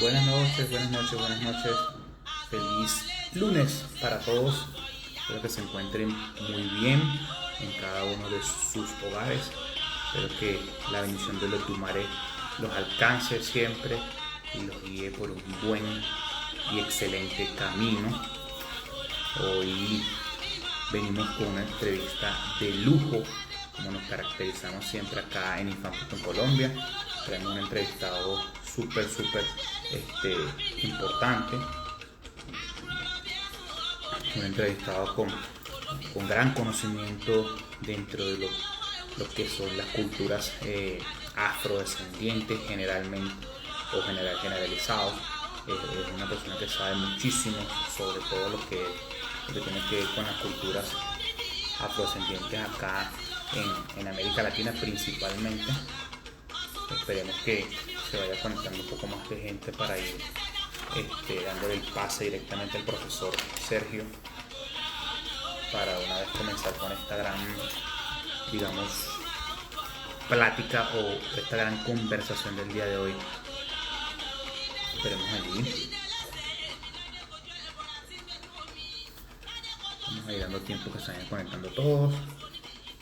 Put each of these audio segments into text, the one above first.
Buenas noches, buenas noches, buenas noches. Feliz lunes para todos. Espero que se encuentren muy bien en cada uno de sus hogares. Espero que la bendición de los Tumaré los alcance siempre y los guíe por un buen y excelente camino. Hoy venimos con una entrevista de lujo, como nos caracterizamos siempre acá en Infam.com Colombia. Traemos un entrevistado súper importante, un entrevistado con gran conocimiento dentro de lo que son las culturas afrodescendientes generalmente o generalizados. Es una persona que sabe muchísimo sobre todo lo que tiene que ver con las culturas afrodescendientes acá en América Latina principalmente. Esperemos que se vaya conectando un poco más de gente para ir dándole el pase directamente al profesor Sergio para una vez comenzar con esta gran, digamos, plática o esta gran conversación del día de hoy. Esperemos allí. Vamos a ir dando tiempo que se vayan conectando todos.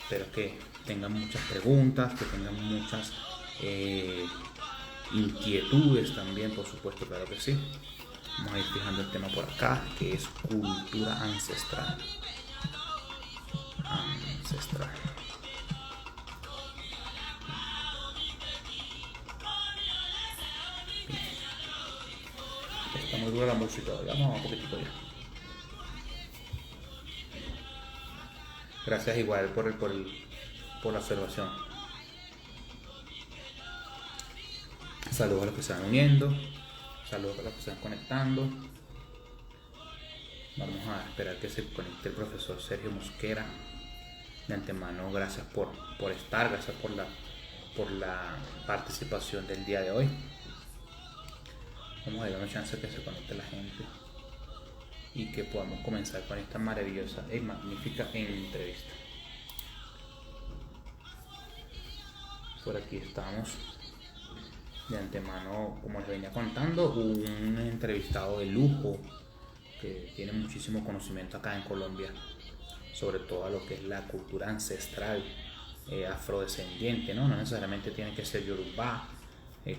Espero que tengan muchas preguntas, que tengan muchas inquietudes también, por supuesto, claro que sí. Vamos a ir fijando el tema por acá, que es cultura ancestral. Está muy dura la música, vamos un poquitito ya. Gracias igual por la observación. Saludos a los que se van uniendo, saludos a los que se van conectando. Vamos a esperar que se conecte el profesor Sergio Mosquera. De antemano, gracias por estar, gracias por la participación del día de hoy. Vamos a dar una chance que se conecte la gente y que podamos comenzar con esta maravillosa y magnífica entrevista. Por aquí estamos. De antemano, como les venía contando, un entrevistado de lujo que tiene muchísimo conocimiento acá en Colombia sobre todo lo que es la cultura ancestral afrodescendiente, ¿no? No necesariamente tiene que ser Yoruba,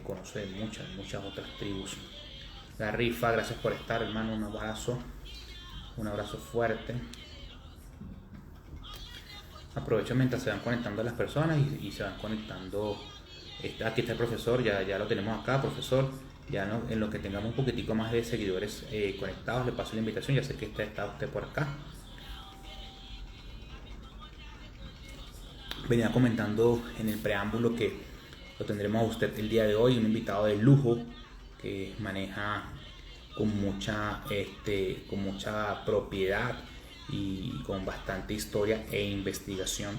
conoce de muchas otras tribus. La rifa, gracias por estar, hermano, un abrazo fuerte. Aprovecho mientras se van conectando las personas y se van conectando. Aquí está el profesor, ya lo tenemos acá, profesor. Ya no, en lo que tengamos un poquitico más de seguidores conectados, le paso la invitación. Ya sé que está usted por acá. Venía comentando en el preámbulo que lo tendremos a usted el día de hoy, un invitado de lujo que maneja con mucha propiedad y con bastante historia e investigación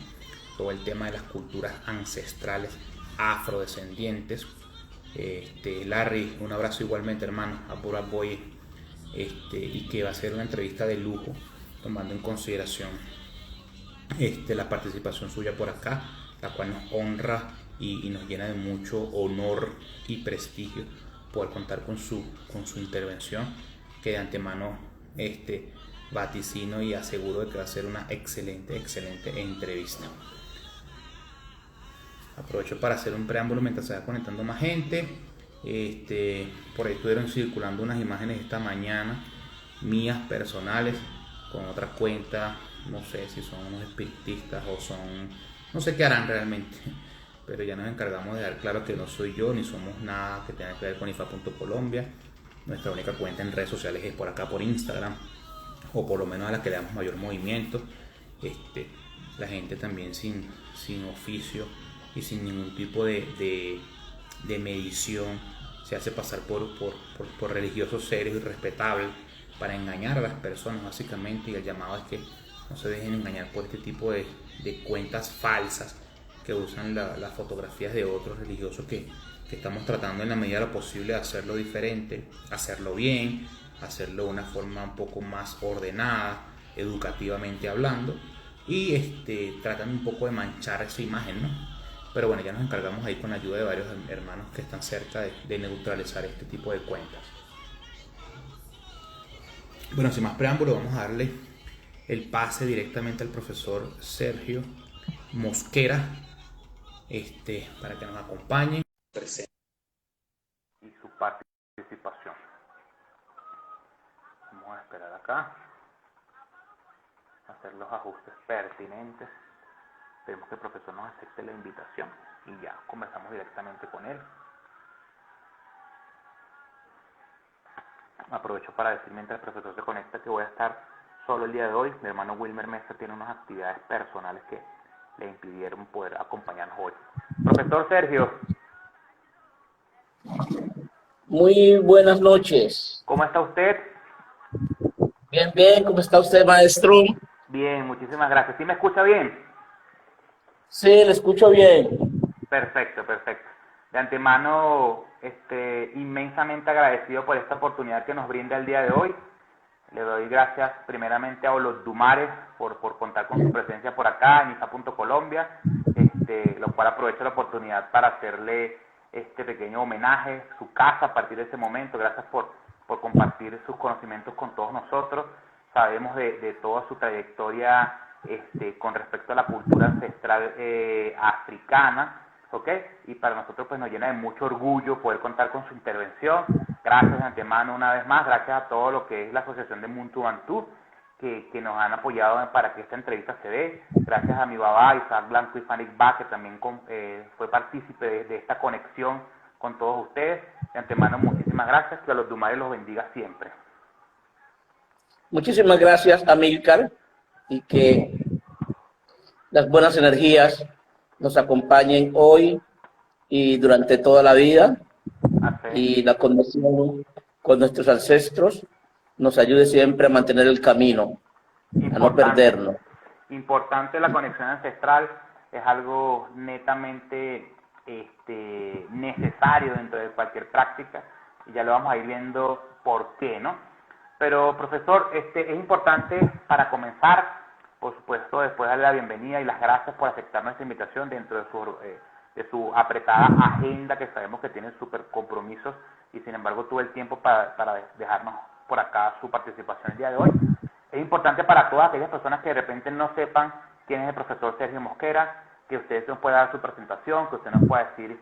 todo el tema de las culturas ancestrales afrodescendientes. Larry, un abrazo igualmente, hermano, a pura boy, y que va a ser una entrevista de lujo tomando en consideración la participación suya por acá, la cual nos honra y nos llena de mucho honor y prestigio poder contar con su intervención, que de antemano vaticino y aseguro de que va a ser una excelente entrevista. Aprovecho para hacer un preámbulo mientras se va conectando más gente. Por ahí estuvieron circulando unas imágenes esta mañana mías personales con otra cuenta. No sé si son unos espiritistas o son, no sé qué harán realmente, pero ya nos encargamos de dar claro que no soy yo ni somos nada que tenga que ver con Infam.com Colombia. Nuestra única cuenta en redes sociales es por acá, por Instagram, o por lo menos a la que le damos mayor movimiento. La gente también sin oficio y sin ningún tipo de medición se hace pasar por religiosos serios y respetables para engañar a las personas básicamente, y el llamado es que no se dejen engañar por este tipo de cuentas falsas que usan las fotografías de otros religiosos que estamos tratando en la medida de lo posible de hacerlo diferente, hacerlo bien, hacerlo de una forma un poco más ordenada, educativamente hablando, y tratan un poco de manchar esa imagen, ¿no? Pero bueno, ya nos encargamos ahí con la ayuda de varios hermanos que están cerca de neutralizar este tipo de cuentas. Bueno, sin más preámbulo, vamos a darle el pase directamente al profesor Sergio Mosquera, para que nos acompañe y su participación. Vamos a esperar acá, hacer los ajustes pertinentes. Esperemos que el profesor nos acepte la invitación y ya conversamos directamente con él. Aprovecho para decir mientras el profesor se conecta que voy a estar solo el día de hoy. Mi hermano Wilmer Mesa tiene unas actividades personales que le impidieron poder acompañarnos hoy. Profesor Sergio. Muy buenas noches. ¿Cómo está usted? Bien, bien. ¿Cómo está usted, maestro? Bien, muchísimas gracias. ¿Sí me escucha bien? Sí, le escucho bien. Perfecto, perfecto. De antemano, inmensamente agradecido por esta oportunidad que nos brinda el día de hoy. Le doy gracias primeramente a Los Dumares por contar con su presencia por acá en ISA.Colombia, lo cual aprovecho la oportunidad para hacerle este pequeño homenaje, su casa a partir de ese momento. Gracias por compartir sus conocimientos con todos nosotros. Sabemos de toda su trayectoria con respecto a la cultura ancestral africana, ¿ok? Y para nosotros pues nos llena de mucho orgullo poder contar con su intervención. Gracias de antemano una vez más, gracias a todo lo que es la Asociación de Muntu Bantú, que nos han apoyado para que esta entrevista se dé. Gracias a mi babá, Isaac Blanco y Fanik Ba, que también fue partícipe de esta conexión con todos ustedes. De antemano, muchísimas gracias, que a Los Dumares los bendiga siempre. Muchísimas gracias, Amílcar, y que las buenas energías nos acompañen hoy y durante toda la vida, y la conexión con nuestros ancestros nos ayude siempre a mantener el camino, a no perdernos. Importante la conexión ancestral, es algo netamente necesario dentro de cualquier práctica, y ya lo vamos a ir viendo por qué, ¿no? Pero, profesor, es importante para comenzar, por supuesto, después darle la bienvenida y las gracias por aceptar nuestra invitación dentro de su apretada agenda, que sabemos que tiene súper compromisos, y sin embargo tuvo el tiempo para dejarnos por acá su participación el día de hoy. Es importante para todas aquellas personas que de repente no sepan quién es el profesor Sergio Mosquera, que usted nos pueda dar su presentación, que usted nos pueda decir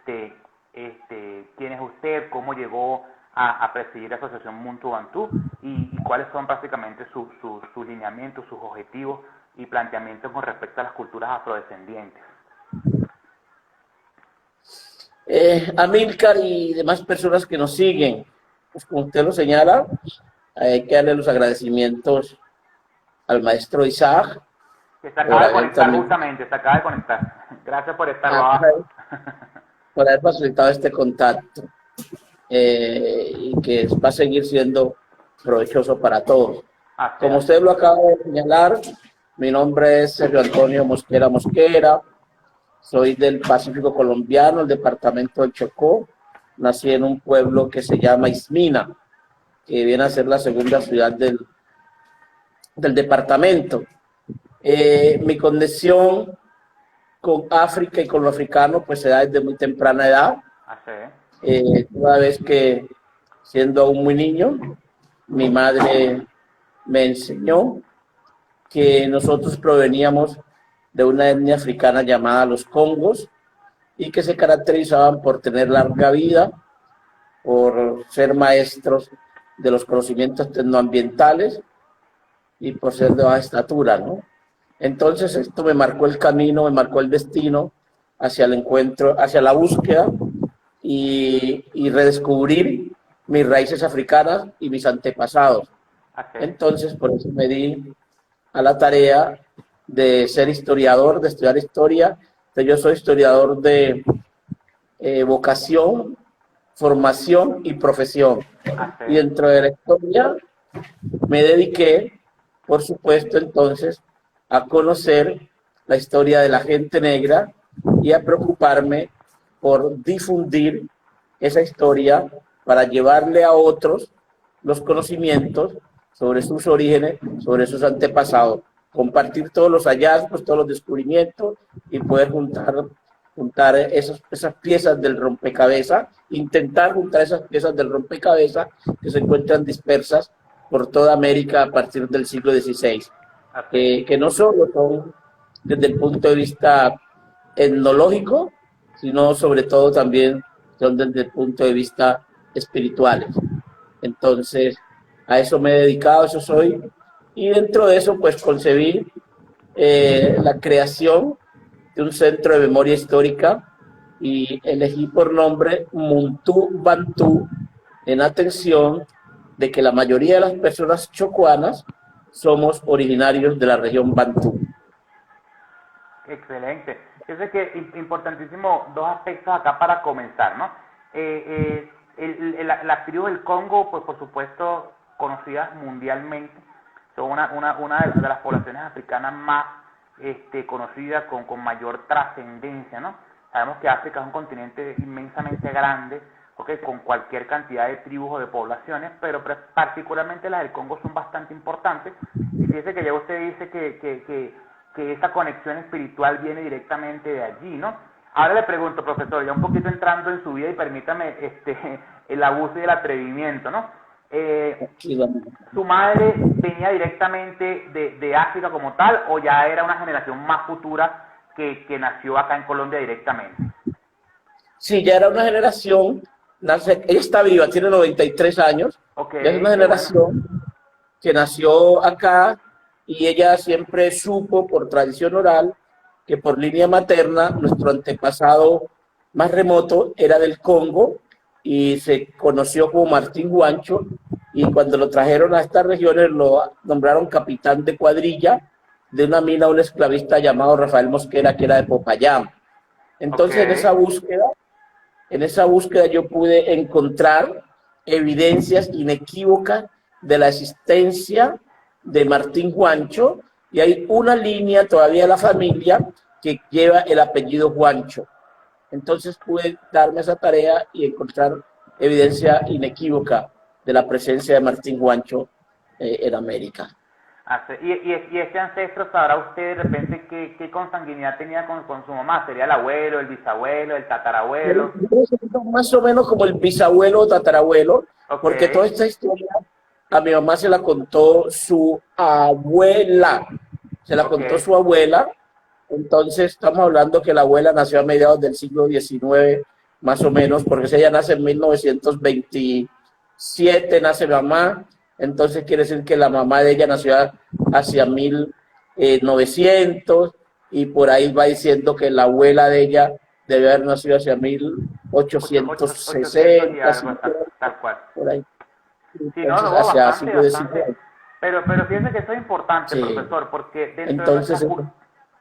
quién es usted, cómo llegó a presidir la Asociación Muntu Bantú y cuáles son prácticamente sus lineamientos, sus objetivos y planteamientos con respecto a las culturas afrodescendientes. Amílcar y demás personas que nos siguen, pues como usted lo señala, hay que darle los agradecimientos al maestro Isaac. Que se acaba de conectar justamente, se acaba de conectar. Gracias por estar abajo. Por haber facilitado este contacto. Y que va a seguir siendo provechoso para todos. Como usted lo acaba de señalar, mi nombre es Sergio Antonio Mosquera Mosquera, soy del Pacífico colombiano, el departamento del Chocó. Nací en un pueblo que se llama Ismina, que viene a ser la segunda ciudad del departamento. Mi conexión con África y con lo africano pues se da desde muy temprana edad. Una vez que, siendo aún muy niño, mi madre me enseñó que nosotros proveníamos de una etnia africana llamada los Congos y que se caracterizaban por tener larga vida, por ser maestros de los conocimientos tecnoambientales y por ser de baja estatura, ¿no? Entonces esto me marcó el camino, me marcó el destino hacia el encuentro, hacia la búsqueda y redescubrir mis raíces africanas y mis antepasados. Entonces, por eso me di a la tarea de ser historiador, de estudiar historia. Entonces, yo soy historiador de vocación, formación y profesión. Y dentro de la historia me dediqué, por supuesto, entonces, a conocer la historia de la gente negra y a preocuparme por difundir esa historia para llevarle a otros los conocimientos sobre sus orígenes, sobre sus antepasados, compartir todos los hallazgos, todos los descubrimientos y poder juntar juntar esas piezas del rompecabezas, intentar juntar esas piezas del rompecabezas que se encuentran dispersas por toda América a partir del siglo XVI, que no solo son desde el punto de vista etnológico, sino sobre todo también son desde el punto de vista espiritual. Entonces, a eso me he dedicado, eso soy, y dentro de eso pues concebí la creación de un centro de memoria histórica y elegí por nombre Muntu Bantu, en atención de que la mayoría de las personas chocuanas somos originarios de la región Bantú. Excelente. Yo sé que es importantísimo dos aspectos acá para comenzar, ¿no? La tribu del Congo, pues por supuesto, conocidas mundialmente, son una de las poblaciones africanas más conocidas, con mayor trascendencia, ¿no? Sabemos que África es un continente inmensamente grande, okay, con cualquier cantidad de tribus o de poblaciones, pero particularmente las del Congo son bastante importantes. Y fíjese que ya usted dice que esa conexión espiritual viene directamente de allí, ¿no? Ahora le pregunto, profesor, ya un poquito entrando en su vida, y permítame el abuso y el atrevimiento, ¿no? ¿Su madre venía directamente de África como tal, o ya era una generación más futura que nació acá en Colombia directamente? Sí, ya era una generación, ella está viva, tiene 93 años, okay, ya es una generación que nació acá, y ella siempre supo por tradición oral que por línea materna nuestro antepasado más remoto era del Congo y se conoció como Martín Guancho, y cuando lo trajeron a estas regiones lo nombraron capitán de cuadrilla de una mina, un esclavista llamado Rafael Mosquera, que era de Popayán. Entonces, okay, en esa búsqueda yo pude encontrar evidencias inequívocas de la existencia de Martín Guancho, y hay una línea todavía de la familia que lleva el apellido Guancho. Entonces pude darme esa tarea y encontrar evidencia inequívoca de la presencia de Martín Guancho en América. ¿Y este ancestro, sabrá usted de repente qué consanguinidad tenía con su mamá? ¿Sería el abuelo, el bisabuelo, el tatarabuelo? Más o menos como el bisabuelo o tatarabuelo, okay, porque toda esta historia a mi mamá se la contó su abuela, contó su abuela. Entonces estamos hablando que la abuela nació a mediados del siglo XIX, más o menos, porque ella nace en 1927, nace mamá. Entonces quiere decir que la mamá de ella nació hacia 1900, y por ahí va diciendo que la abuela de ella debe haber nacido hacia 1860, tal cual. Por ahí. Sí, bastante. Pero fíjense que eso es importante, sí, profesor, porque dentro de nuestra...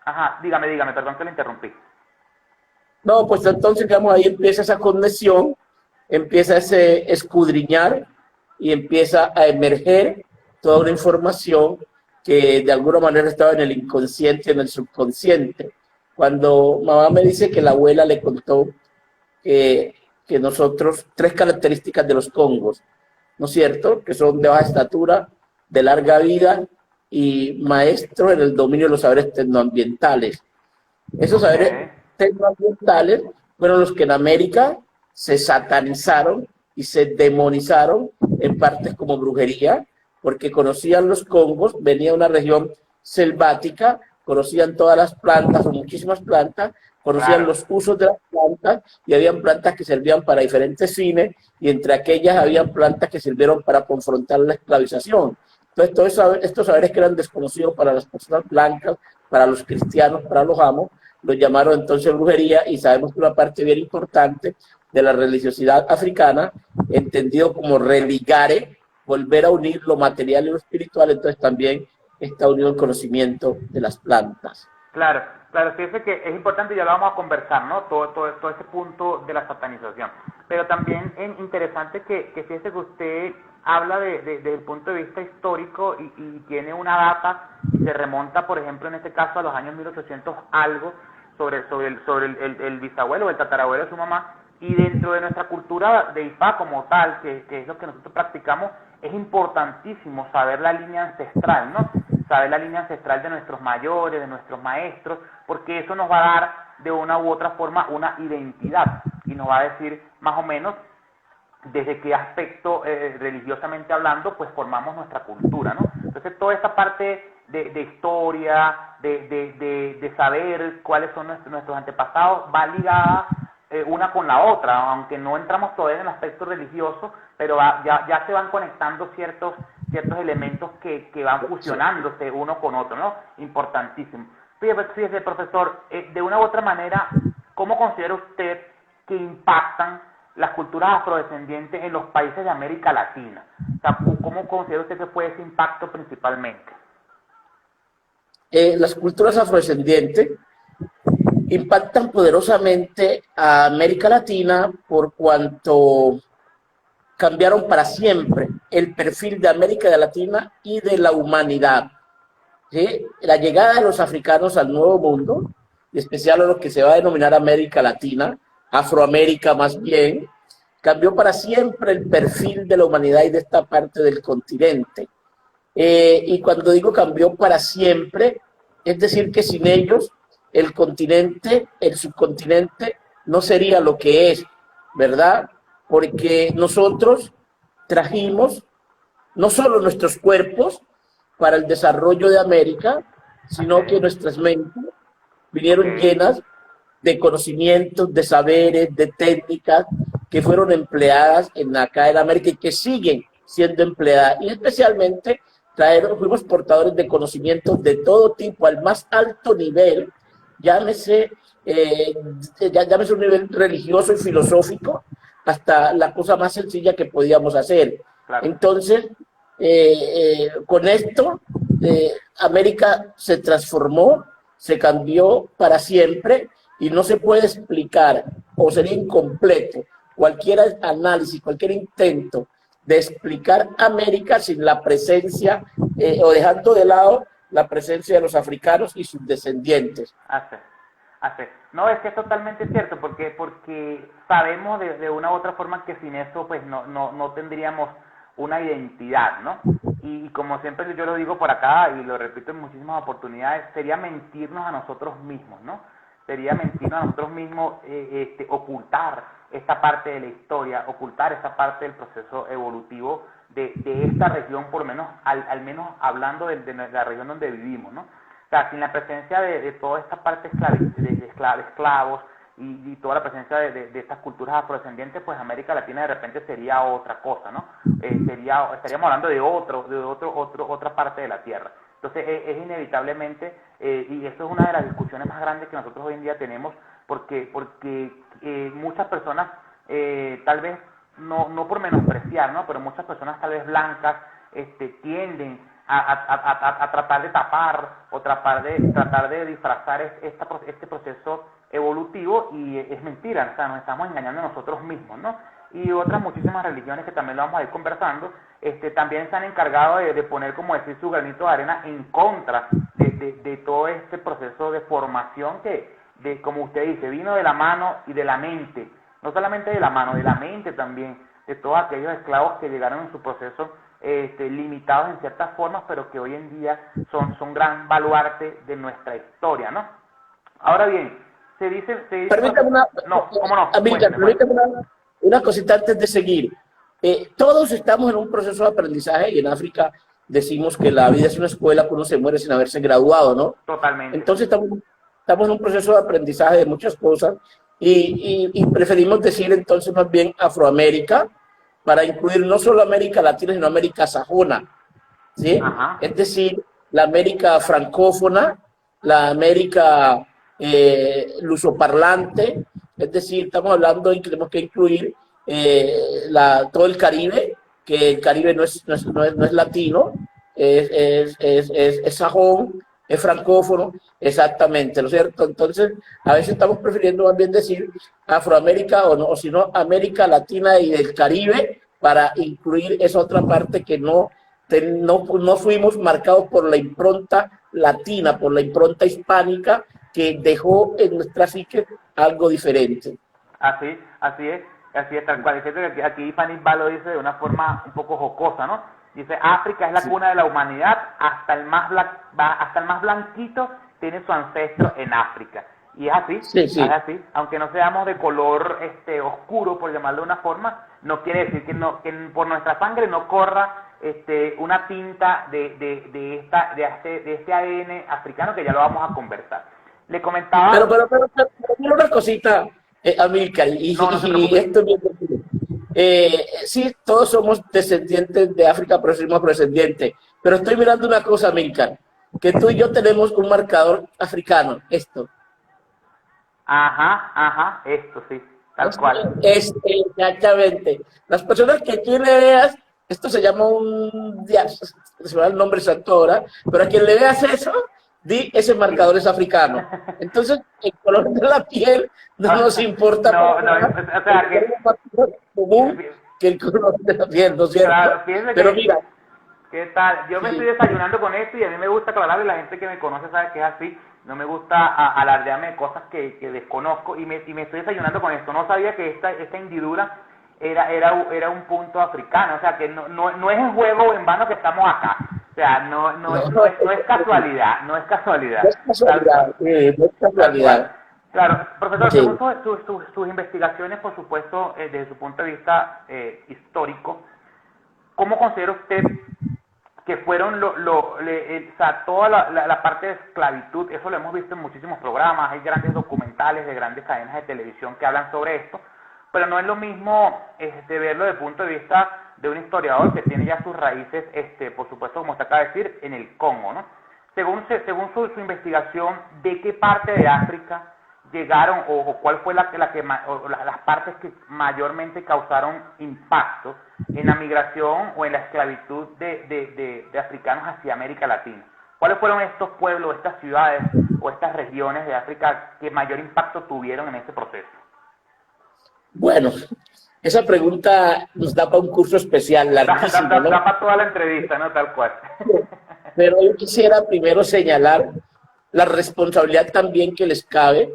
Ajá, dígame, perdón que le interrumpí. No, pues entonces, digamos, ahí empieza esa conexión, empieza ese escudriñar, y empieza a emerger toda una información que de alguna manera estaba en el inconsciente, en el subconsciente. Cuando mamá me dice que la abuela le contó que nosotros, 3 características de los congos, ¿no es cierto?, que son de baja estatura, de larga vida y maestros en el dominio de los saberes tecnoambientales. Esos saberes tecnoambientales fueron los que en América se satanizaron y se demonizaron en partes como brujería, porque conocían los congos, venía una región selvática, conocían todas las plantas o muchísimas plantas, conocían los usos de las plantas, y habían plantas que servían para diferentes fines, y entre aquellas habían plantas que sirvieron para confrontar la esclavización. Entonces, todos estos saberes que eran desconocidos para las personas blancas, para los cristianos, para los amos, los llamaron entonces brujería, y sabemos que una parte bien importante de la religiosidad africana, entendido como religare, volver a unir lo material y lo espiritual, entonces también está unido el conocimiento de las plantas. Claro, fíjese que es importante, y ya lo vamos a conversar, ¿no? Todo ese punto de la satanización. Pero también es interesante que fíjese que usted habla desde el punto de vista histórico y tiene una data, se remonta, por ejemplo, en este caso a los años 1800 algo, sobre el bisabuelo o el tatarabuelo de su mamá, y dentro de nuestra cultura de Ifá como tal, que es lo que nosotros practicamos, es importantísimo saber la línea ancestral, ¿no? saber la línea ancestral de nuestros mayores, de nuestros maestros, porque eso nos va a dar de una u otra forma una identidad y nos va a decir más o menos desde qué aspecto religiosamente hablando pues formamos nuestra cultura, ¿no? Entonces toda esa parte de historia, de saber cuáles son nuestros antepasados va ligada una con la otra, aunque no entramos todavía en el aspecto religioso, pero ya se van conectando ciertos elementos que van fusionándose uno con otro, ¿no? Importantísimo. Fíjese, profesor, de una u otra manera, ¿cómo considera usted que impactan las culturas afrodescendientes en los países de América Latina? O sea, ¿cómo considera usted que fue ese impacto principalmente? Las culturas afrodescendientes impactan poderosamente a América Latina por cuanto cambiaron para siempre el perfil de América Latina y de la humanidad. ¿Sí? La llegada de los africanos al Nuevo Mundo, en especial a lo que se va a denominar América Latina, Afroamérica más bien, cambió para siempre el perfil de la humanidad y de esta parte del continente. Y cuando digo cambió para siempre, es decir que sin ellos el continente, el subcontinente, no sería lo que es, ¿verdad? Porque nosotros trajimos no solo nuestros cuerpos para el desarrollo de América, sino que nuestras mentes vinieron llenas de conocimientos, de saberes, de técnicas que fueron empleadas acá en América y que siguen siendo empleadas. Y especialmente fuimos portadores de conocimientos de todo tipo, al más alto nivel, llámese un nivel religioso y filosófico, hasta la cosa más sencilla que podíamos hacer. Claro. Entonces, con esto, América se transformó, se cambió para siempre y no se puede explicar, o sería incompleto, cualquier análisis, cualquier intento de explicar América sin la presencia o dejando de lado la presencia de los africanos y sus descendientes. No, es que es totalmente cierto, porque sabemos de una u otra forma que sin eso pues no tendríamos una identidad, ¿no? Y como siempre yo lo digo por acá y lo repito en muchísimas oportunidades, sería mentirnos a nosotros mismos, ¿no? Sería mentirnos a nosotros mismos, ocultar esta parte de la historia, ocultar esta parte del proceso evolutivo de esta región, por lo menos, al menos hablando de la región donde vivimos, ¿no? O sea, sin la presencia de toda esta parte de esclavos y toda la presencia de estas culturas afrodescendientes, pues América Latina de repente sería otra cosa, ¿no? Estaríamos hablando de otra parte de la tierra. Entonces es inevitablemente, y eso es una de las discusiones más grandes que nosotros hoy en día tenemos, porque muchas personas, tal vez, no por menospreciar, ¿no? Pero muchas personas tal vez blancas tienden a tratar de tapar o tratar de disfrazar este proceso evolutivo, y es mentira, o sea, nos estamos engañando a nosotros mismos, ¿no? Y otras muchísimas religiones que también lo vamos a ir conversando, también se han encargado de poner, como decir, su granito de arena en contra de todo este proceso de formación que, como usted dice, vino de la mano y de la mente, no solamente de la mano, de la mente también, de todos aquellos esclavos que llegaron en su proceso limitados en ciertas formas, pero que hoy en día son gran baluarte de nuestra historia, ¿no? Ahora bien, se dice permítame una cosita antes de seguir. Todos estamos en un proceso de aprendizaje, y en África decimos que la vida es una escuela que uno se muere sin haberse graduado, ¿no? Totalmente. Entonces estamos en un proceso de aprendizaje de muchas cosas, y preferimos decir entonces más bien Afroamérica, para incluir no solo América Latina, sino América sajona, ¿sí? Ajá. Es decir, la América francófona, la América lusoparlante, es decir, estamos hablando y tenemos que incluir todo el Caribe, que el Caribe no es latino, es sajón, es francófono, exactamente, ¿no es cierto? Entonces, a veces estamos prefiriendo más bien decir Afroamérica o si no, América Latina y del Caribe, para incluir esa otra parte que no fuimos marcados por la impronta latina, por la impronta hispánica, que dejó en nuestra psique algo diferente. Así es, tal cual. Aquí Fanny Bá lo dice de una forma un poco jocosa, ¿no? Dice, África es la cuna de la humanidad, hasta el más blanquito tiene su ancestro en África. Y es así, es así. Aunque no seamos de color oscuro, por llamarlo de una forma, no quiere decir que por nuestra sangre no corra una tinta de este ADN africano, que ya lo vamos a conversar. Le comentaba... Pero una cosita, Amílcar, y esto sí, todos somos descendientes de África, pero somos descendientes. Pero estoy mirando una cosa, Amílcar, que tú y yo tenemos un marcador africano, esto. Ajá, esto sí, tal cual. Exactamente. Las personas que tú le veas, esto se llama se me da el nombre exacto ahora, pero a quien le veas eso, ese marcador es africano. Entonces, el color de la piel no nos importa. O sea, que el color de la piel, ¿no es cierto? Claro, pero mira. ¿Qué tal? Yo me estoy desayunando con esto y a mí me gusta aclararle, la gente que me conoce sabe que es así. No me gusta alardearme de cosas que desconozco y me estoy desayunando con esto. No sabía que esta hendidura era un punto africano. O sea, que no es en juego en vano que estamos acá. O sea, no es casualidad, no es casualidad. No es casualidad. Claro, profesor, según sus investigaciones, por supuesto, desde su punto de vista histórico, ¿cómo considera usted que fueron toda la parte de esclavitud? Eso lo hemos visto en muchísimos programas, hay grandes documentales de grandes cadenas de televisión que hablan sobre esto, pero no es lo mismo verlo desde el punto de vista de un historiador que tiene ya sus raíces, por supuesto, como usted acaba de decir, en el Congo, ¿no? Según su investigación, ¿de qué parte de África llegaron o cuál fue las partes que mayormente causaron impacto en la migración o en la esclavitud de africanos hacia América Latina? ¿Cuáles fueron estos pueblos, estas ciudades o estas regiones de África que mayor impacto tuvieron en ese proceso? Bueno, esa pregunta nos da para un curso especial larguísimo, ¿no? Da para toda la entrevista, ¿no? Tal cual. Pero yo quisiera primero señalar la responsabilidad también que les cabe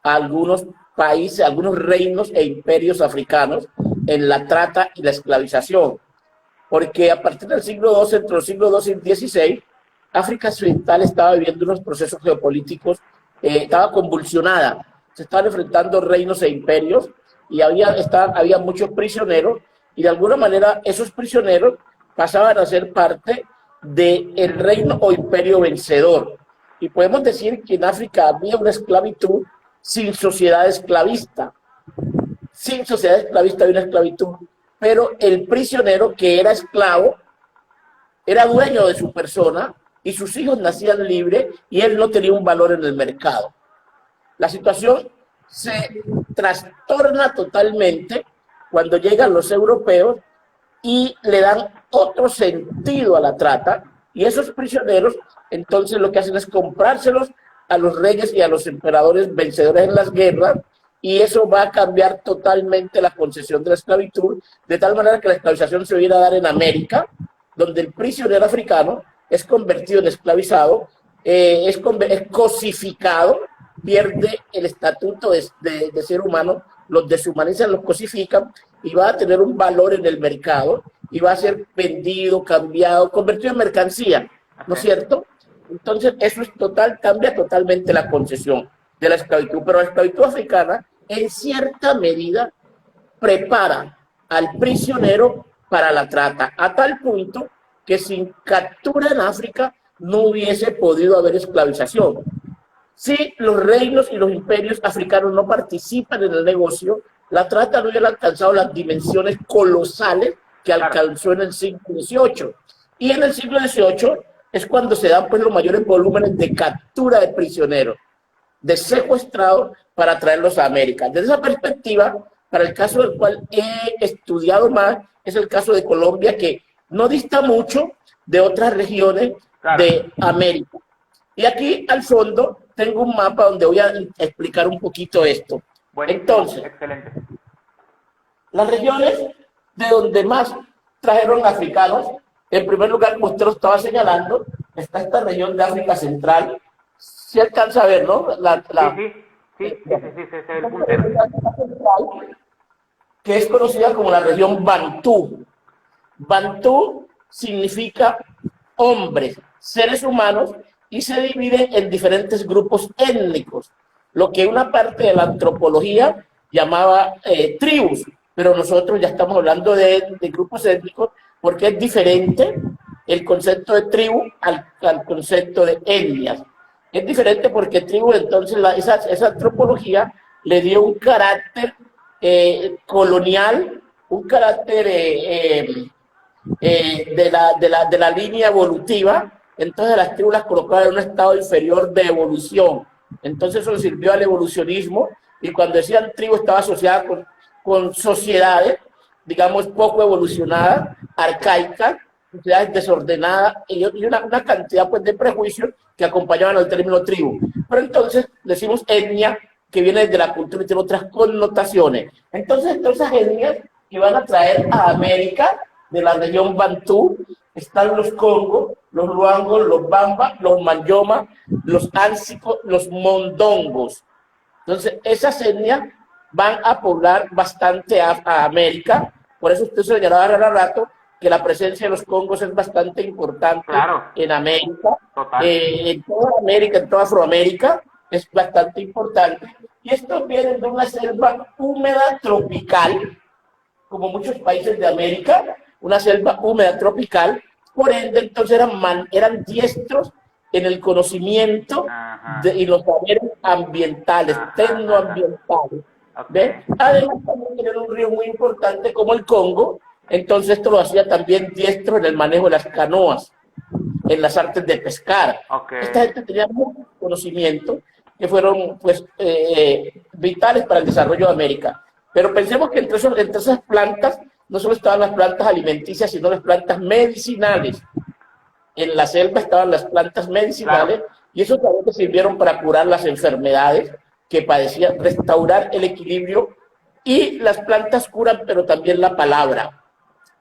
a algunos países, a algunos reinos e imperios africanos en la trata y la esclavización. Porque a partir del siglo II, entre los siglos II y XVI, África Occidental estaba viviendo unos procesos geopolíticos, estaba convulsionada. Se estaban enfrentando reinos e imperios y había muchos prisioneros, y de alguna manera esos prisioneros pasaban a ser parte del reino o imperio vencedor. Y podemos decir que en África había una esclavitud sin sociedad esclavista. Sin sociedad esclavista había una esclavitud, pero el prisionero que era esclavo era dueño de su persona y sus hijos nacían libres y él no tenía un valor en el mercado. La situación se trastorna totalmente cuando llegan los europeos y le dan otro sentido a la trata, y esos prisioneros entonces lo que hacen es comprárselos a los reyes y a los emperadores vencedores en las guerras, y eso va a cambiar totalmente la concepción de la esclavitud, de tal manera que la esclavización se viene a dar en América, donde el prisionero africano es convertido en esclavizado, es cosificado, pierde el estatuto de ser humano, los deshumanizan, los cosifican, y va a tener un valor en el mercado, y va a ser vendido, cambiado, convertido en mercancía, ¿no es cierto? Entonces, eso cambia totalmente la concepción de la esclavitud, pero la esclavitud africana, en cierta medida, prepara al prisionero para la trata, a tal punto que sin captura en África no hubiese podido haber esclavización. Si los reinos y los imperios africanos no participan en el negocio, la trata no hubiera alcanzado las dimensiones colosales que alcanzó en el siglo XVIII. Y en el siglo XVIII es cuando se dan pues los mayores volúmenes de captura de prisioneros, de secuestrados para traerlos a América. Desde esa perspectiva, para el caso del cual he estudiado más, es el caso de Colombia, que no dista mucho de otras regiones de América. Y aquí al fondo tengo un mapa donde voy a explicar un poquito esto. Buenísimo, entonces, excelente. Las regiones de donde más trajeron africanos, en primer lugar, como usted lo estaba señalando, está esta región de África Central. Se alcanza a ver, ¿no? Sí, el puntero. Que es conocida como la región Bantú. Bantú significa hombres, seres humanos, y se divide en diferentes grupos étnicos, lo que una parte de la antropología llamaba tribus, pero nosotros ya estamos hablando de grupos étnicos porque es diferente el concepto de tribu al concepto de etnias. Es diferente porque tribu, entonces, esa antropología le dio un carácter colonial, un carácter de la línea evolutiva. Entonces las tribus las colocaban en un estado inferior de evolución. Entonces eso le sirvió al evolucionismo, y cuando decían tribu estaba asociada con sociedades, digamos, poco evolucionadas, arcaicas, sociedades desordenadas, y una cantidad pues de prejuicios que acompañaban al término tribu. Pero entonces decimos etnia, que viene de la cultura y tiene otras connotaciones. Entonces, todas esas etnias que van a traer a América, de la región Bantú, están los Congos, los Luangos, los Bamba, los Manyoma, los Ánsicos, los Mondongos. Entonces, esas etnias van a poblar bastante a América. Por eso usted señalaba hace rato que la presencia de los Congos es bastante importante, claro, en América, en toda América, en toda Afroamérica, es bastante importante. Y estos vienen de una selva húmeda tropical, como muchos países de América, una selva húmeda tropical. Por ende, entonces eran diestros en el conocimiento y los saberes ambientales, tecnoambientales. ¿Ve? Además, también tienen un río muy importante como el Congo. Entonces esto lo hacía también diestro en el manejo de las canoas, en las artes de pescar. Esta gente tenía mucho conocimiento que fueron pues vitales para el desarrollo de América. Pero pensemos que entre esas plantas no solo estaban las plantas alimenticias, sino las plantas medicinales. En la selva estaban las plantas medicinales, claro, y eso también sirvieron para curar las enfermedades que padecían, restaurar el equilibrio. Y las plantas curan, pero también la palabra,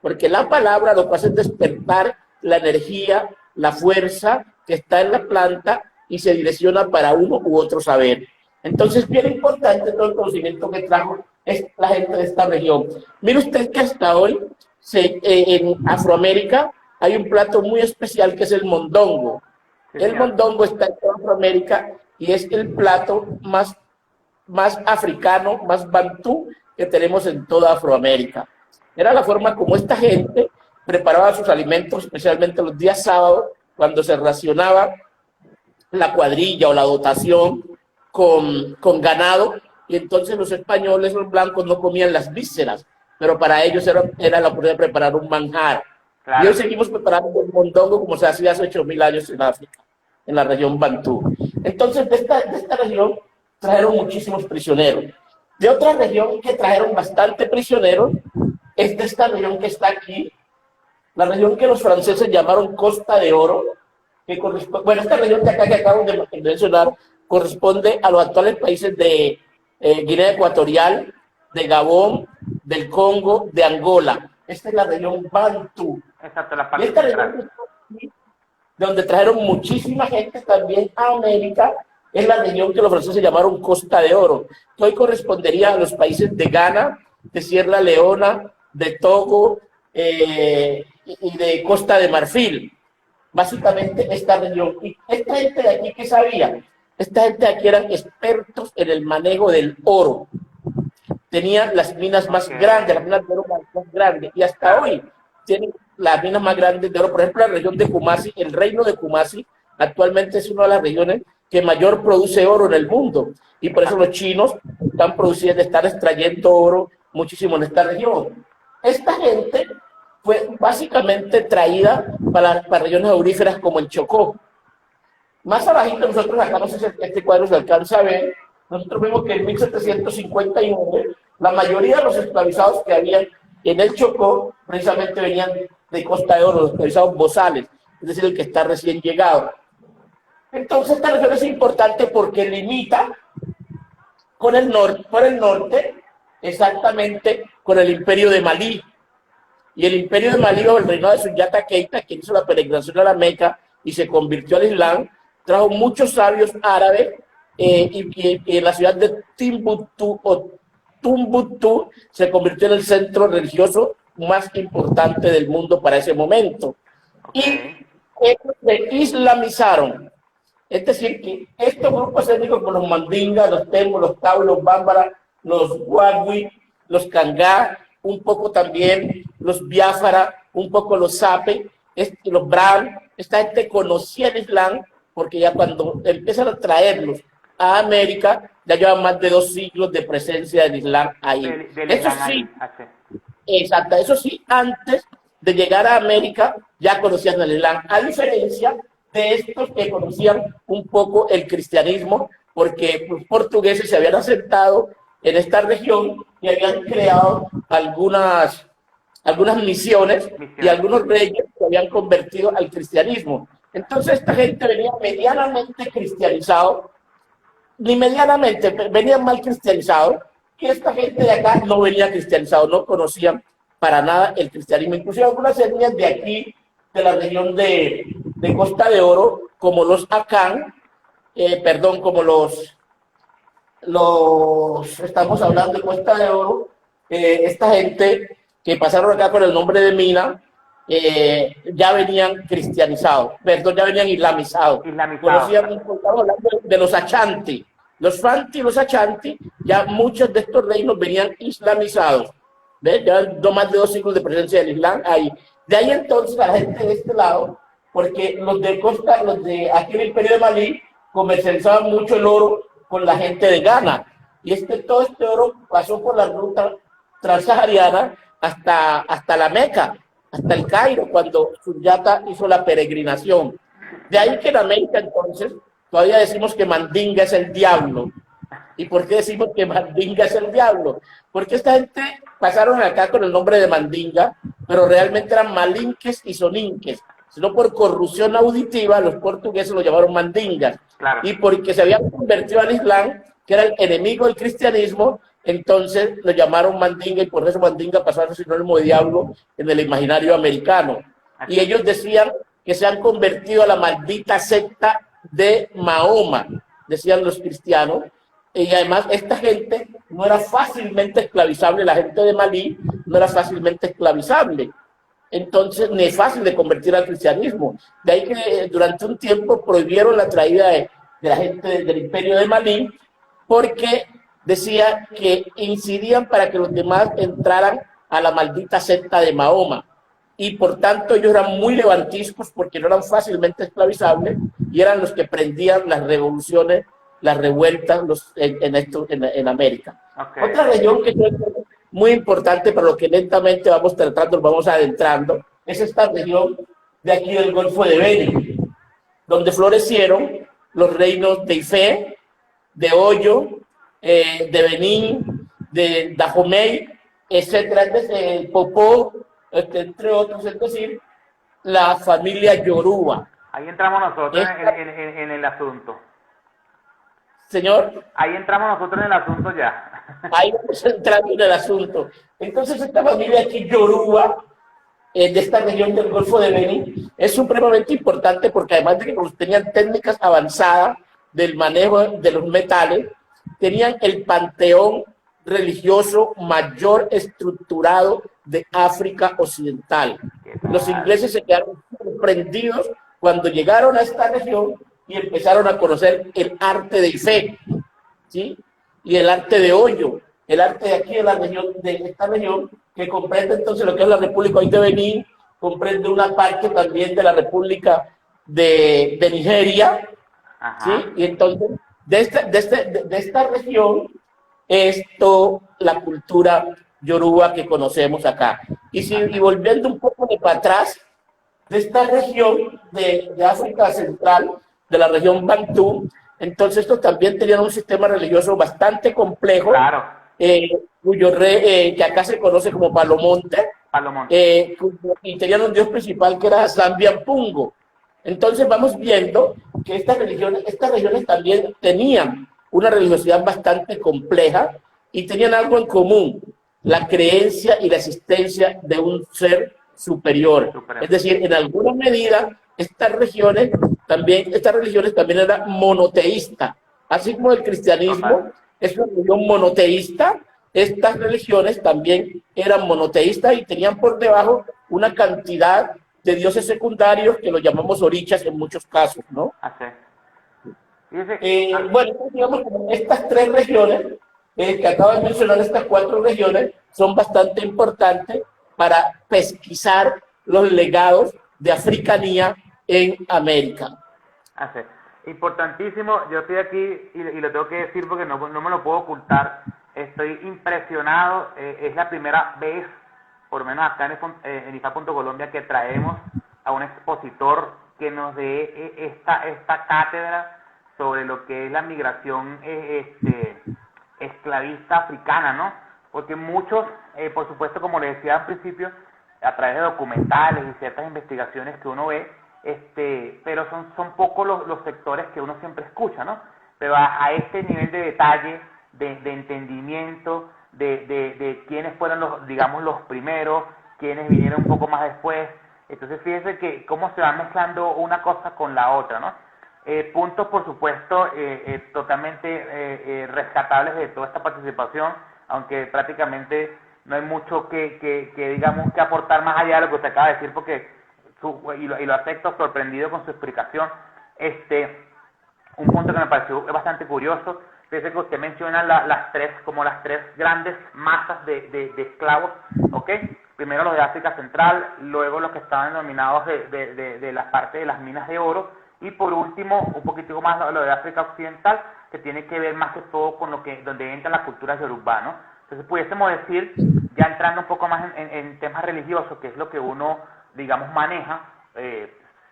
porque la palabra lo que hace es despertar la energía, la fuerza que está en la planta y se direcciona para uno u otro saber. Entonces, bien importante todo el conocimiento que trajo la gente de esta región. Mire usted que hasta hoy en Afroamérica hay un plato muy especial que es el mondongo. El mondongo está en toda Afroamérica y es el plato más africano, más bantú que tenemos en toda Afroamérica. Era la forma como esta gente preparaba sus alimentos, especialmente los días sábados, cuando se racionaba la cuadrilla o la dotación con ganado, y entonces los españoles, los blancos, no comían las vísceras, pero para ellos era la oportunidad de preparar un manjar. Claro. Y hoy seguimos preparando el mondongo como se hacía hace 8.000 años en África, en la región Bantú. Entonces, de esta región trajeron muchísimos prisioneros. De otra región que trajeron bastante prisioneros es de esta región que está aquí, la región que los franceses llamaron Costa de Oro, que bueno, esta región de acá que acabo de mencionar corresponde a los actuales países de Guinea Ecuatorial, de Gabón, del Congo, de Angola. Esta es la región Bantú. Exacto, la parte esta región, donde trajeron muchísima gente también a América, es la región que los franceses llamaron Costa de Oro, que hoy correspondería a los países de Ghana, de Sierra Leona, de Togo y de Costa de Marfil. Básicamente esta región. Y esta gente de aquí, ¿qué sabía? Esta gente de aquí eran expertos en el manejo del oro. Tenían las minas más grandes, las minas de oro más grandes, y hasta hoy tienen las minas más grandes de oro. Por ejemplo, la región de Kumasi, el reino de Kumasi, actualmente es una de las regiones que mayor produce oro en el mundo, y por eso los chinos están extrayendo oro muchísimo en esta región. Esta gente fue básicamente traída para regiones auríferas como el Chocó. Más abajito nosotros acá, no sé si este cuadro se alcanza a ver, nosotros vemos que en 1759 la mayoría de los esclavizados que habían en el Chocó precisamente venían de Costa de Oro, los esclavizados bozales, es decir, el que está recién llegado. Entonces esta región es importante porque limita por el norte, exactamente con el Imperio de Malí. Y el Imperio de Malí, o el reinado de Sunyata Keita, quien hizo la peregrinación a la Meca y se convirtió al Islam, trajo muchos sabios árabes y en la ciudad de Timbuktu se convirtió en el centro religioso más importante del mundo para ese momento. Y ellos se islamizaron. Es decir, que estos grupos étnicos como los mandingas, los tengos, los tau, los bámbara, los guagui, los cangá, un poco también los biafara, un poco los sape, los bran, esta gente conocía el Islam porque ya cuando empiezan a traerlos a América, ya llevan más de 2 siglos de presencia del Islam ahí. Eso sí, exacto, eso sí, antes de llegar a América ya conocían el Islam, a diferencia de estos que conocían un poco el cristianismo, porque los portugueses se habían asentado en esta región y habían creado algunas misiones y algunos reyes se habían convertido al cristianismo. Entonces esta gente venía medianamente cristianizado, ni medianamente, venían mal cristianizados, y esta gente de acá no venía cristianizado, no conocían para nada el cristianismo. Inclusive algunas etnias de aquí, de la región de Costa de Oro, como los Acán, como estamos hablando de Costa de Oro, esta gente que pasaron acá con el nombre de Mina, ya venían cristianizados, ya venían islamizados. Conocían, estamos hablando de los Achanti. Los Fanti y los Achanti, ya muchos de estos reinos venían islamizados. ¿Ves? Ya no más de 2 siglos de presencia del Islam ahí. De ahí entonces la gente de este lado, porque los de aquí en el Imperio de Malí comercializaban mucho el oro con la gente de Ghana. Y todo este oro pasó por la ruta transsahariana hasta la Meca, hasta el Cairo, cuando Sunyata hizo la peregrinación. De ahí que en América entonces todavía decimos que Mandinga es el diablo. ¿Y por qué decimos que Mandinga es el diablo? Porque esta gente pasaron acá con el nombre de Mandinga, pero realmente eran malinques y soninques. Sino por corrupción auditiva, los portugueses lo llamaron Mandingas. Claro. Y porque se habían convertido al Islam, que era el enemigo del cristianismo, entonces lo llamaron Mandinga, y por eso Mandinga pasó a ser sinónimo de diablo en el imaginario americano. Y ellos decían que se han convertido a la maldita secta de Mahoma, decían los cristianos. Y además esta gente no era fácilmente esclavizable, la gente de Malí no era fácilmente esclavizable, entonces ni es fácil de convertir al cristianismo. De ahí que durante un tiempo prohibieron la traída de la gente del Imperio de Malí, porque decía que incidían para que los demás entraran a la maldita secta de Mahoma, y por tanto ellos eran muy levantiscos porque no eran fácilmente esclavizables y eran los que prendían las revoluciones, las revueltas en América. Otra región que es muy importante, para lo que lentamente vamos tratando, vamos adentrando, es esta región de aquí del Golfo de Beni, donde florecieron los reinos de Ifé, de Oyo, de Benín, de Dahomey, etcétera, Popó, entre otros, es decir, la familia Yoruba. Ahí entramos nosotros en el asunto. Señor. Ahí entramos nosotros en el asunto ya. Ahí vamos entrando en el asunto. Entonces esta familia aquí Yoruba, de esta región del Golfo de Benín, es supremamente importante porque además de que tenían técnicas avanzadas del manejo de los metales, tenían el panteón religioso mayor estructurado de África Occidental. Los ingleses se quedaron sorprendidos cuando llegaron a esta región y empezaron a conocer el arte de Ifé, ¿sí? Y el arte de Oyo, el arte de aquí de la región, de esta región, que comprende entonces lo que es la República de Benín, comprende una parte también de la República de Nigeria, ¿sí? Y entonces de esta región es toda la cultura yoruba que conocemos acá. Y volviendo un poco para atrás, de esta región de África Central, de la región Bantú, entonces estos también tenían un sistema religioso bastante complejo, claro. Cuyo rey, que acá se conoce como Palomonte, y tenían un dios principal que era Zambianpungo. Entonces vamos viendo que estas regiones también tenían una religiosidad bastante compleja y tenían algo en común: la creencia y la existencia de un ser superior. Es decir, en alguna medida estas religiones también eran monoteístas, así como el cristianismo es una religión monoteísta. estas religiones también eran monoteístas y tenían por debajo una cantidad de dioses secundarios que los llamamos orichas en muchos casos, ¿no? Así. Bueno, digamos que estas tres regiones que acabo de mencionar, estas cuatro regiones, son bastante importantes para pesquisar los legados de africanía en América. Así. Importantísimo, yo estoy aquí y lo tengo que decir porque no me lo puedo ocultar. Estoy impresionado, es la primera vez, por lo menos acá en IFA.Colombia, que traemos a un expositor que nos dé esta cátedra sobre lo que es la migración esclavista africana, ¿no? Porque muchos, por supuesto, como les decía al principio, a través de documentales y ciertas investigaciones que uno ve, pero son pocos los sectores que uno siempre escucha, ¿no? Pero a este nivel de detalle, de entendimiento, de quiénes fueron los primeros, quiénes vinieron un poco más después. Entonces fíjense que cómo se va mezclando una cosa con la otra, ¿no? Puntos, por supuesto, totalmente rescatables de toda esta participación, aunque prácticamente no hay mucho que digamos que aportar más allá de lo que usted acaba de decir, porque y lo acepto sorprendido con su explicación. Un punto que me pareció bastante curioso, es que usted menciona las tres grandes masas de esclavos, ¿ok? Primero los de África Central, luego los que estaban denominados de la parte de las minas de oro, y por último, un poquitico más lo de África Occidental, que tiene que ver más que todo con donde entra la cultura yoruba, ¿no? Entonces pudiésemos decir, ya entrando un poco más en temas religiosos, que es lo que uno, digamos, maneja,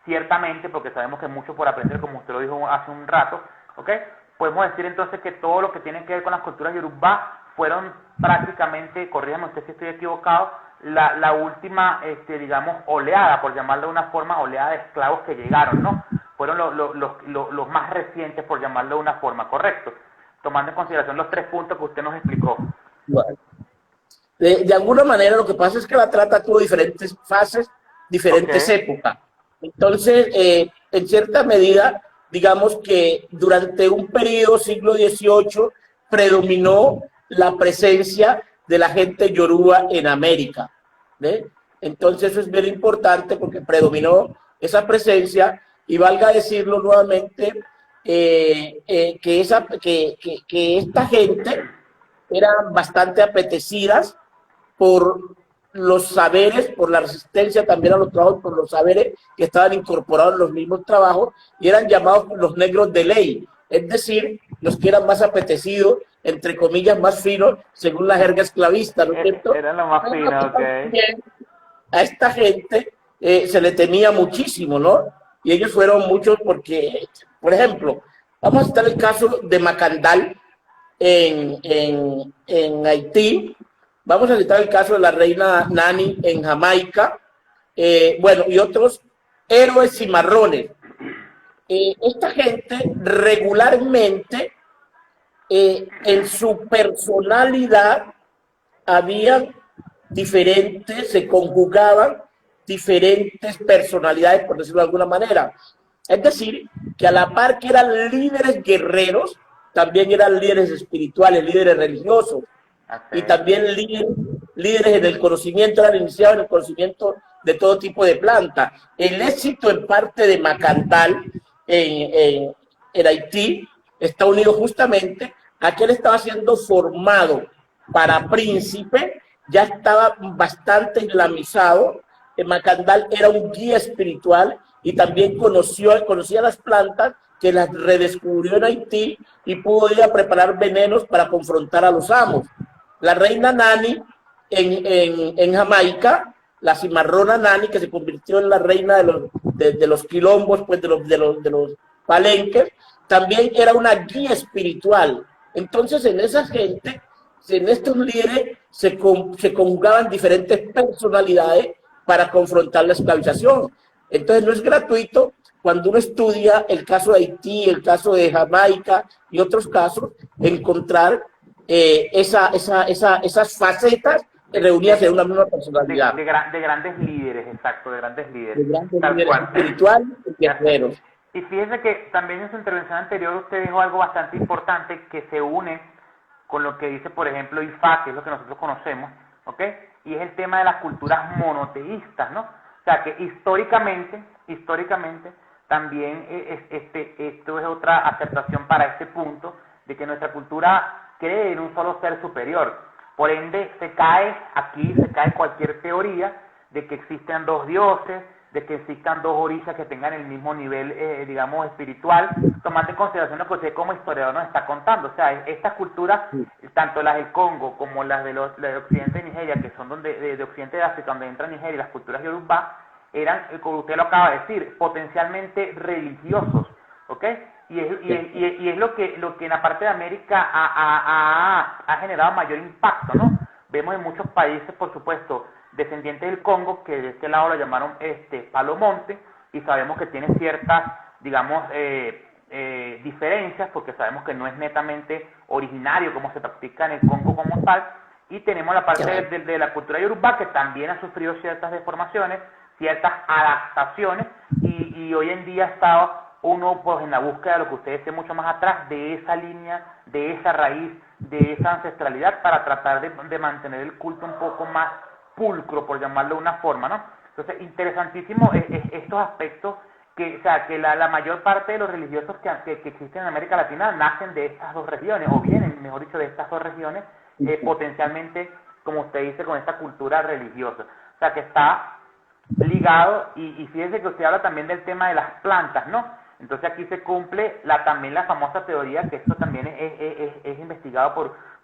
ciertamente, porque sabemos que hay mucho por aprender, como usted lo dijo hace un rato, ¿ok? Podemos decir entonces que todo lo que tiene que ver con las culturas yoruba fueron prácticamente, corríjame usted si estoy equivocado, la última, digamos, oleada, por llamarlo de una forma, oleada de esclavos que llegaron, ¿no? Fueron los más recientes, por llamarlo de una forma, ¿correcto? Tomando en consideración los tres puntos que usted nos explicó. Bueno, de alguna manera lo que pasa es que la trata tuvo diferentes fases, diferentes épocas. Entonces, en cierta medida, digamos que durante un periodo, siglo XVIII, predominó la presencia de la gente yoruba en América, ¿ve? Entonces eso es bien importante porque predominó esa presencia y valga decirlo nuevamente, que esta gente eran bastante apetecidas por los saberes, por la resistencia también a los trabajos, por los saberes que estaban incorporados en los mismos trabajos, y eran llamados los negros de ley, es decir, los que eran más apetecidos, entre comillas, más finos, según la jerga esclavista, ¿no es cierto? Eran los más finos, ok. A esta gente se le temía muchísimo, ¿no? Y ellos fueron muchos porque, por ejemplo, vamos a citar el caso de Macandal en Haití, vamos a citar el caso de la reina Nani en Jamaica, bueno, y otros héroes cimarrones. Esta gente regularmente, en su personalidad, había diferentes, se conjugaban diferentes personalidades, por decirlo de alguna manera. Es decir, que a la par que eran líderes guerreros, también eran líderes espirituales, líderes religiosos, y también líderes en el conocimiento, eran iniciados en el conocimiento de todo tipo de plantas. El éxito en parte de Macandal en Haití está unido justamente a que él estaba siendo formado para príncipe, ya estaba bastante islamizado. Macandal era un guía espiritual y también conocía las plantas, que las redescubrió en Haití y pudo ir a preparar venenos para confrontar a los amos. La reina Nani en Jamaica, la cimarrona Nani, que se convirtió en la reina de los quilombos, pues de los palenques, también era una guía espiritual. Entonces, en esa gente, en estos líderes, se conjugaban diferentes personalidades para confrontar la esclavización. Entonces, no es gratuito cuando uno estudia el caso de Haití, el caso de Jamaica y otros casos, encontrar esas facetas reunidas en una misma personalidad. De grandes líderes, exacto, de grandes líderes. De grandes líderes espirituales y guerreros. Y fíjese que también en su intervención anterior usted dijo algo bastante importante que se une con lo que dice, por ejemplo, IFA, que es lo que nosotros conocemos, ¿ok? Y es el tema de las culturas monoteístas, ¿no? O sea, que históricamente, también esto es otra aceptación para este punto, de que nuestra cultura cree en un solo ser superior. Por ende, se cae cualquier teoría de que existen dos dioses, de que existan dos orishas que tengan el mismo nivel, digamos, espiritual, tomando en consideración lo que usted como historiador nos está contando. O sea, estas culturas, tanto las del Congo como las del occidente de Nigeria, que son de occidente de África, donde entra Nigeria, y las culturas Yoruba, eran, como usted lo acaba de decir, potencialmente religiosos, ¿ok? Y es lo que en la parte de América ha generado mayor impacto, ¿no? Vemos en muchos países, por supuesto, descendientes del Congo, que de este lado lo llamaron Palomonte, y sabemos que tiene ciertas, digamos, diferencias, porque sabemos que no es netamente originario como se practica en el Congo como tal, y tenemos la parte de la cultura yoruba, que también ha sufrido ciertas deformaciones, ciertas adaptaciones, y hoy en día está uno pues en la búsqueda de lo que usted decía mucho más atrás, de esa línea, de esa raíz, de esa ancestralidad, para tratar de mantener el culto un poco más pulcro, por llamarlo de una forma, ¿no? Entonces, interesantísimo estos aspectos, que, o sea, que la mayor parte de los religiosos que existen en América Latina nacen de estas dos regiones, o vienen, mejor dicho, de estas dos regiones, potencialmente, como usted dice, con esta cultura religiosa. O sea, que está ligado, y fíjese que usted habla también del tema de las plantas, ¿no? Entonces aquí se cumple también la famosa teoría, que esto también es investigado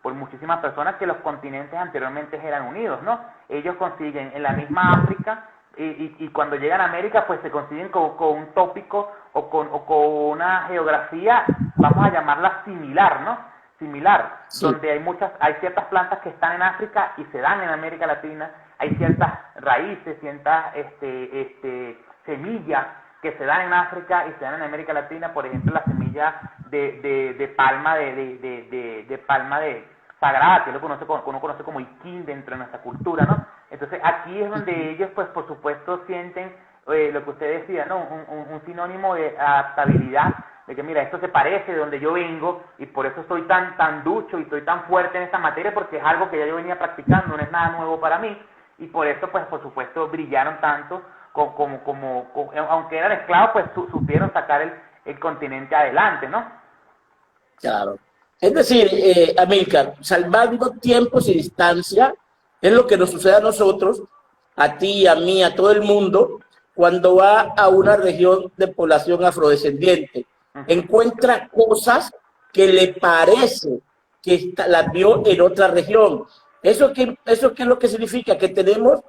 por muchísimas personas, que los continentes anteriormente eran unidos, ¿no? Ellos consiguen en la misma África, y cuando llegan a América, pues se consiguen con un tópico o con una geografía, vamos a llamarla similar, ¿no? Similar, sí. Donde hay ciertas plantas que están en África y se dan en América Latina, hay ciertas raíces, ciertas semillas que se dan en África y se dan en América Latina, por ejemplo, la semilla de palma de palma de sagrada, que uno conoce como iquín dentro de nuestra cultura, ¿no? Entonces aquí es donde ellos, pues por supuesto, sienten lo que usted decía, ¿no? Un sinónimo de adaptabilidad, de que mira, esto se parece de donde yo vengo, y por eso estoy tan ducho y estoy tan fuerte en esta materia, porque es algo que ya yo venía practicando, no es nada nuevo para mí, y por eso, pues por supuesto, brillaron tanto, aunque eran esclavos, pues supieron sacar el continente adelante, ¿no? Claro. Es decir, Amílcar, salvando tiempos y distancia, es lo que nos sucede a nosotros, a ti, a mí, a todo el mundo, cuando va a una región de población afrodescendiente. Encuentra cosas que le parece que las vio en otra región. ¿Eso qué es lo que significa? Que tenemos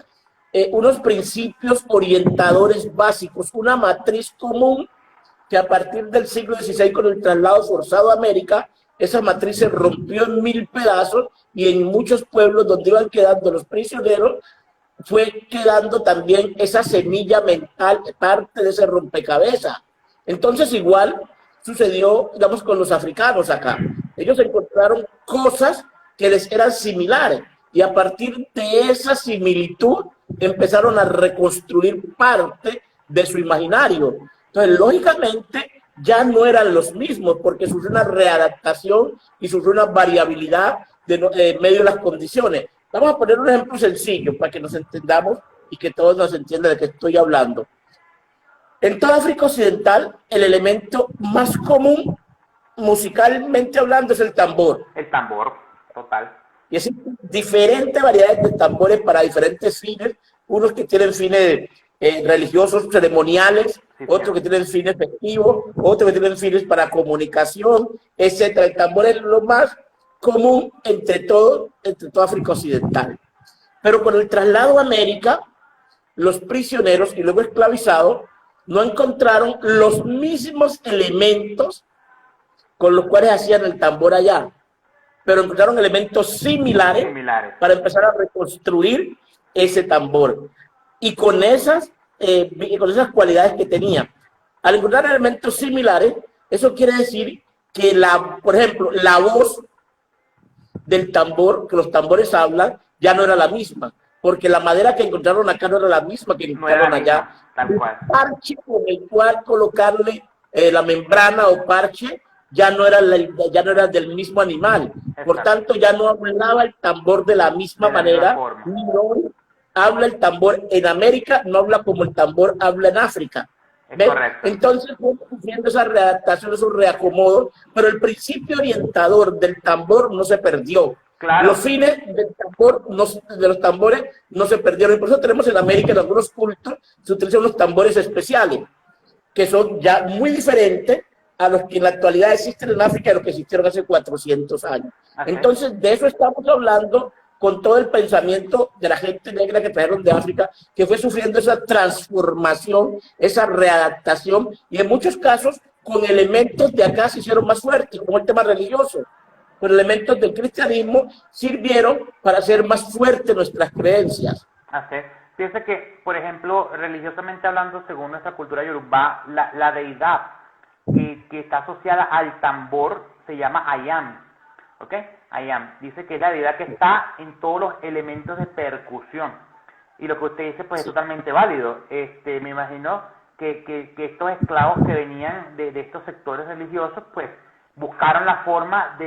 unos principios orientadores básicos, una matriz común que a partir del siglo XVI, con el traslado forzado a América, esa matriz se rompió en 1000 pedazos, y en muchos pueblos donde iban quedando los prisioneros fue quedando también esa semilla mental, parte de ese rompecabezas. Entonces igual sucedió, digamos, con los africanos acá. Ellos encontraron cosas que les eran similares, y a partir de esa similitud empezaron a reconstruir parte de su imaginario. Entonces, lógicamente, ya no eran los mismos, porque sufrió una readaptación y sufrió una variabilidad de medio de las condiciones. Vamos a poner un ejemplo sencillo para que nos entendamos y que todos nos entiendan de qué estoy hablando. En toda África Occidental, el elemento más común, musicalmente hablando, es el tambor. El tambor, total. Y existen diferentes variedades de tambores para diferentes fines, unos que tienen fines religiosos, ceremoniales, sí, otros que tienen fines festivos, otros que tienen fines para comunicación, etc. El tambor es lo más común entre toda África Occidental. Pero con el traslado a América, los prisioneros y luego esclavizados no encontraron los mismos elementos con los cuales hacían el tambor allá, pero encontraron elementos similares para empezar a reconstruir ese tambor. Y con esas cualidades que tenía. Al encontrar elementos similares, eso quiere decir que, por ejemplo, la voz del tambor, que los tambores hablan, ya no era la misma, porque la madera que encontraron acá no era la misma que encontraron allá. Tal cual. El parche con el cual colocarle la membrana o parche ya no era del mismo animal. Por tanto, ya no hablaba el tambor de la misma manera, ni hoy habla el tambor en América, no habla como el tambor habla en África. Entonces, viendo esa readaptación, esos reacomodos, pero el principio orientador del tambor no se perdió. Claro. Los fines del tambor de los tambores no se perdieron. Y por eso tenemos en América, en algunos cultos, se utilizan unos tambores especiales, que son ya muy diferentes a los que en la actualidad existen en África y los que existieron hace 400 años. Entonces, de eso estamos hablando con todo el pensamiento de la gente negra que trajeron de África, que fue sufriendo esa transformación, esa readaptación, y en muchos casos con elementos de acá se hicieron más fuertes, como el tema religioso. Con elementos del cristianismo sirvieron para hacer más fuertes nuestras creencias. Así es. Fíjense que, por ejemplo, religiosamente hablando, según nuestra cultura yorubá, la deidad que está asociada al tambor se llama Ayam, ¿ok? Ayam. Dice que es la deidad que está en todos los elementos de percusión. Y lo que usted dice, pues, es totalmente válido. Me imagino que estos esclavos que venían de estos sectores religiosos, pues, buscaron la forma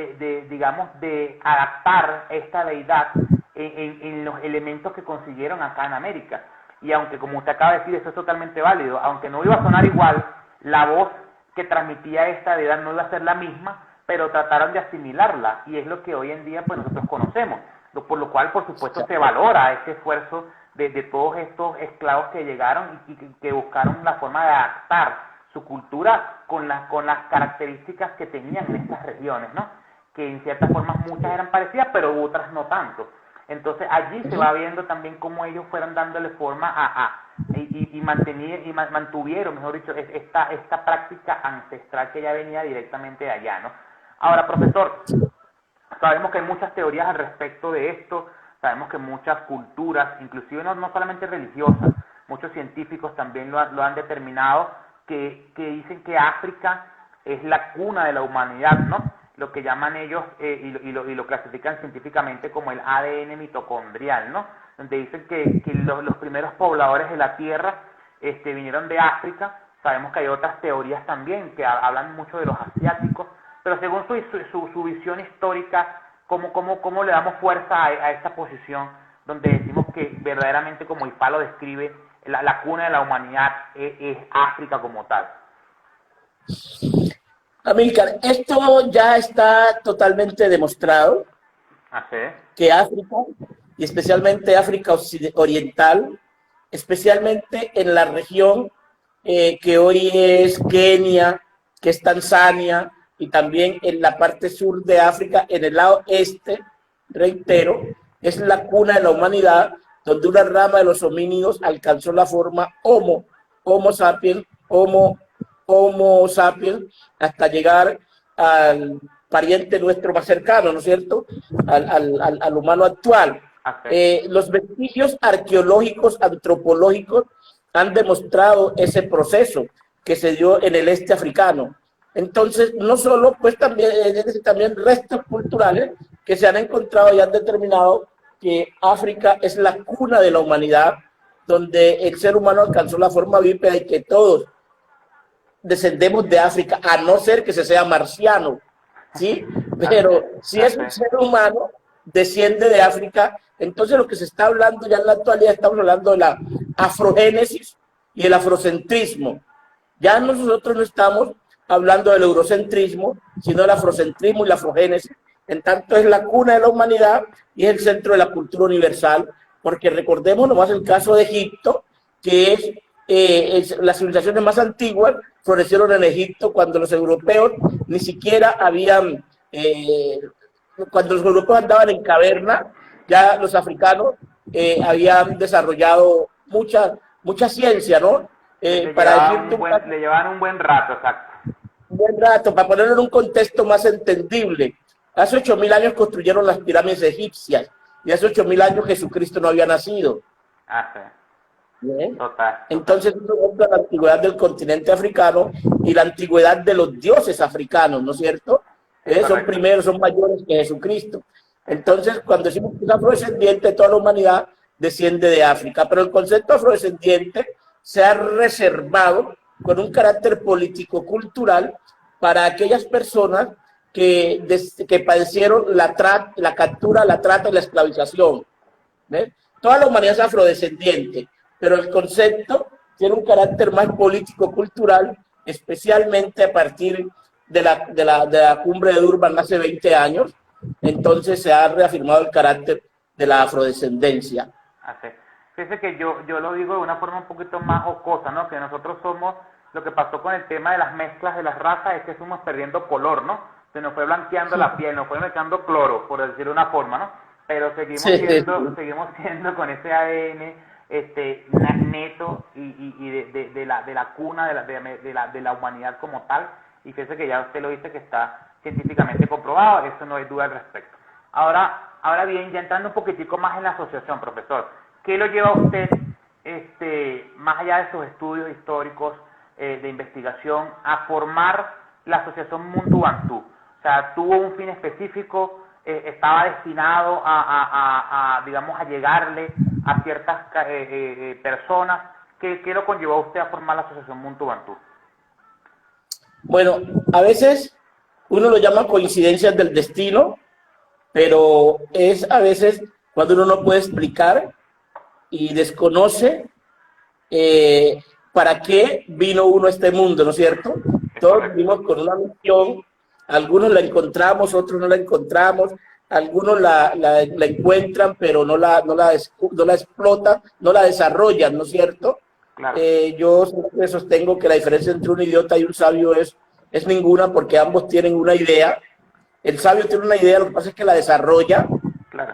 digamos, de adaptar esta deidad en los elementos que consiguieron acá en América. Y aunque, como usted acaba de decir, eso es totalmente válido, aunque no iba a sonar igual, la voz que transmitía esta deidad no iba a ser la misma, pero trataron de asimilarla, y es lo que hoy en día pues nosotros conocemos, por lo cual por supuesto se valora ese esfuerzo de todos estos esclavos que llegaron y que buscaron la forma de adaptar su cultura con las características que tenían en estas regiones, ¿no? Que en ciertas formas muchas eran parecidas, pero otras no tanto. Entonces allí se va viendo también cómo ellos fueron dándole forma y mantuvieron, mejor dicho, esta práctica ancestral que ya venía directamente de allá, ¿no? Ahora, profesor, sabemos que hay muchas teorías al respecto de esto, sabemos que muchas culturas, inclusive no solamente religiosas, muchos científicos también lo han determinado, que dicen que África es la cuna de la humanidad, ¿no? Lo que llaman ellos, y lo clasifican científicamente como el ADN mitocondrial, ¿no? Donde dicen que los primeros pobladores de la Tierra vinieron de África. Sabemos que hay otras teorías también que hablan mucho de los asiáticos, pero según su visión histórica, ¿cómo le damos fuerza a esta posición donde decimos que verdaderamente, como Ifá lo describe, la cuna de la humanidad es África como tal? Amílcar, esto ya está totalmente demostrado, que África, y especialmente África Oriental, especialmente en la región que hoy es Kenia, que es Tanzania, y también en la parte sur de África, en el lado este, reitero, es la cuna de la humanidad, donde una rama de los homínidos alcanzó la forma Homo sapiens, Homo sapiens, hasta llegar al pariente nuestro más cercano, ¿no es cierto?, al humano actual. Los vestigios arqueológicos, antropológicos, han demostrado ese proceso que se dio en el este africano. Entonces, no solo, pues también restos culturales que se han encontrado y han determinado que África es la cuna de la humanidad, donde el ser humano alcanzó la forma bípeda y que todos descendemos de África, a no ser que se sea marciano, ¿sí? Pero si es un ser humano, desciende de África. Entonces lo que se está hablando ya en la actualidad, estamos hablando de la afrogénesis y el afrocentrismo. Ya nosotros no estamos hablando del eurocentrismo, sino del afrocentrismo y la afrogénesis. En tanto es la cuna de la humanidad y es el centro de la cultura universal, porque recordemos nomás el caso de Egipto, que las civilizaciones más antiguas florecieron en Egipto cuando los europeos ni siquiera habían, cuando los europeos andaban en caverna, ya los africanos habían desarrollado mucha ciencia, ¿no? Le llevaban un buen rato, exacto. Un buen rato, para ponerlo en un contexto más entendible. Hace 8.000 años construyeron las pirámides egipcias y hace 8.000 años Jesucristo no había nacido. Sí. ¿Bien? Total. Entonces, la antigüedad del continente africano y la antigüedad de los dioses africanos, ¿no es cierto? Son primeros, son mayores que Jesucristo. Entonces, cuando decimos que es afrodescendiente, toda la humanidad desciende de África, pero el concepto afrodescendiente se ha reservado con un carácter político-cultural para aquellas personas que padecieron la captura, la trata y la esclavización. ¿Ves? Toda la humanidad es afrodescendiente, pero el concepto tiene un carácter más político-cultural, especialmente a partir de la cumbre de Durban hace 20 años. Entonces se ha reafirmado el carácter de la afrodescendencia. Así. Fíjese que yo lo digo de una forma un poquito más jocosa, ¿no? Que nosotros somos, lo que pasó con el tema de las mezclas de las razas es que fuimos perdiendo color, ¿no? Se nos fue blanqueando la piel, nos fue metiendo cloro, por decirlo de una forma, ¿no? Pero seguimos siendo con ese ADN neto y de la cuna de la humanidad como tal. Y fíjese que ya usted lo dice que está científicamente comprobado, eso no hay duda al respecto. Ahora bien, ya entrando un poquitico más en la asociación, profesor, ¿qué lo lleva a usted, más allá de sus estudios históricos de investigación, a formar la asociación Muntu Bantú? O sea, ¿tuvo un fin específico? ¿Estaba destinado digamos, a llegarle a ciertas personas? ¿Qué lo conllevó a usted a formar la asociación Muntu Bantú? Bueno, a veces uno lo llama coincidencias del destino, pero es a veces cuando uno no puede explicar y desconoce para qué vino uno a este mundo, ¿no es cierto? Todos vivimos con una misión, algunos la encontramos, otros no la encontramos, algunos la encuentran, pero no la explotan, no la desarrollan, ¿no es cierto? Claro. Yo siempre sostengo que la diferencia entre un idiota y un sabio es ninguna, porque ambos tienen una idea. El sabio tiene una idea, lo que pasa es que la desarrolla, claro,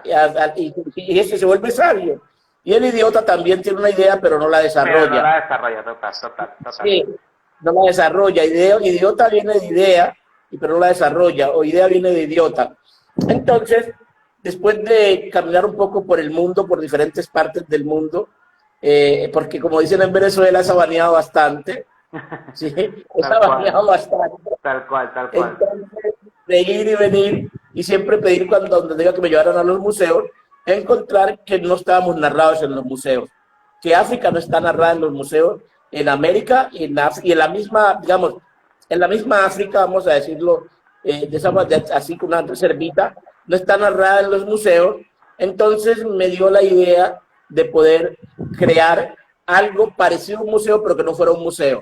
y ese se vuelve sabio. Y el idiota también tiene una idea, pero no la desarrolla. Pero no la desarrolla, total. Sí, no la desarrolla. Idiota viene de idea, pero no la desarrolla, o idea viene de idiota. Entonces, después de caminar un poco por el mundo, por diferentes partes del mundo, porque como dicen en Venezuela, se ha baneado bastante. Sí, se ha baneado bastante. Tal cual. Entonces, de ir y venir, y siempre pedir donde diga que me llevaran a los museos, encontrar que no estábamos narrados en los museos, que África no está narrada en los museos, en América y en la misma, digamos, en la misma África, vamos a decirlo, así con una reservita, no está narrada en los museos. Entonces me dio la idea de poder crear algo parecido a un museo, pero que no fuera un museo.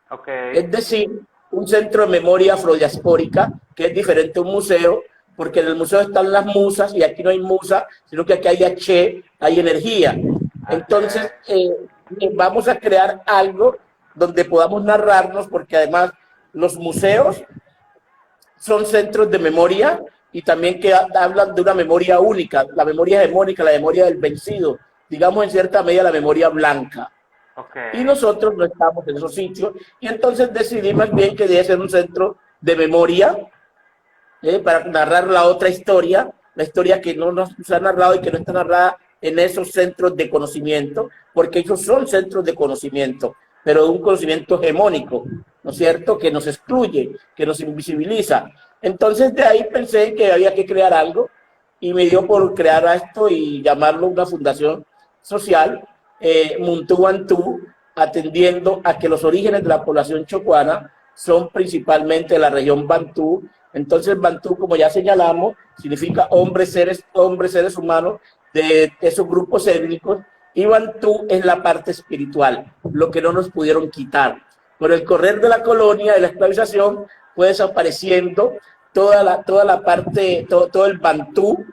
Okay. Es decir, un centro de memoria afrodiaspórica, que es diferente a un museo, porque en el museo están las musas y aquí no hay musa, sino que aquí hay H, hay energía. Entonces, vamos a crear algo donde podamos narrarnos, porque además los museos son centros de memoria y también que hablan de una memoria única, la memoria hegemónica, la memoria del vencido, digamos en cierta medida la memoria blanca. Okay. Y nosotros no estamos en esos sitios, y entonces decidimos bien que debe ser un centro de memoria para narrar la otra historia, la historia que no nos ha narrado y que no está narrada en esos centros de conocimiento, porque ellos son centros de conocimiento, pero de un conocimiento hegemónico, ¿no es cierto?, que nos excluye, que nos invisibiliza. Entonces de ahí pensé que había que crear algo, y me dio por crear esto y llamarlo una fundación social, Muntu Bantú, atendiendo a que los orígenes de la población chocuana son principalmente de la región Bantú. Entonces Bantú, como ya señalamos, significa hombres seres humanos de esos grupos étnicos, y Bantú es la parte espiritual, lo que no nos pudieron quitar. Por el correr de la colonia, de la esclavización, fue desapareciendo toda la parte, todo el Bantú,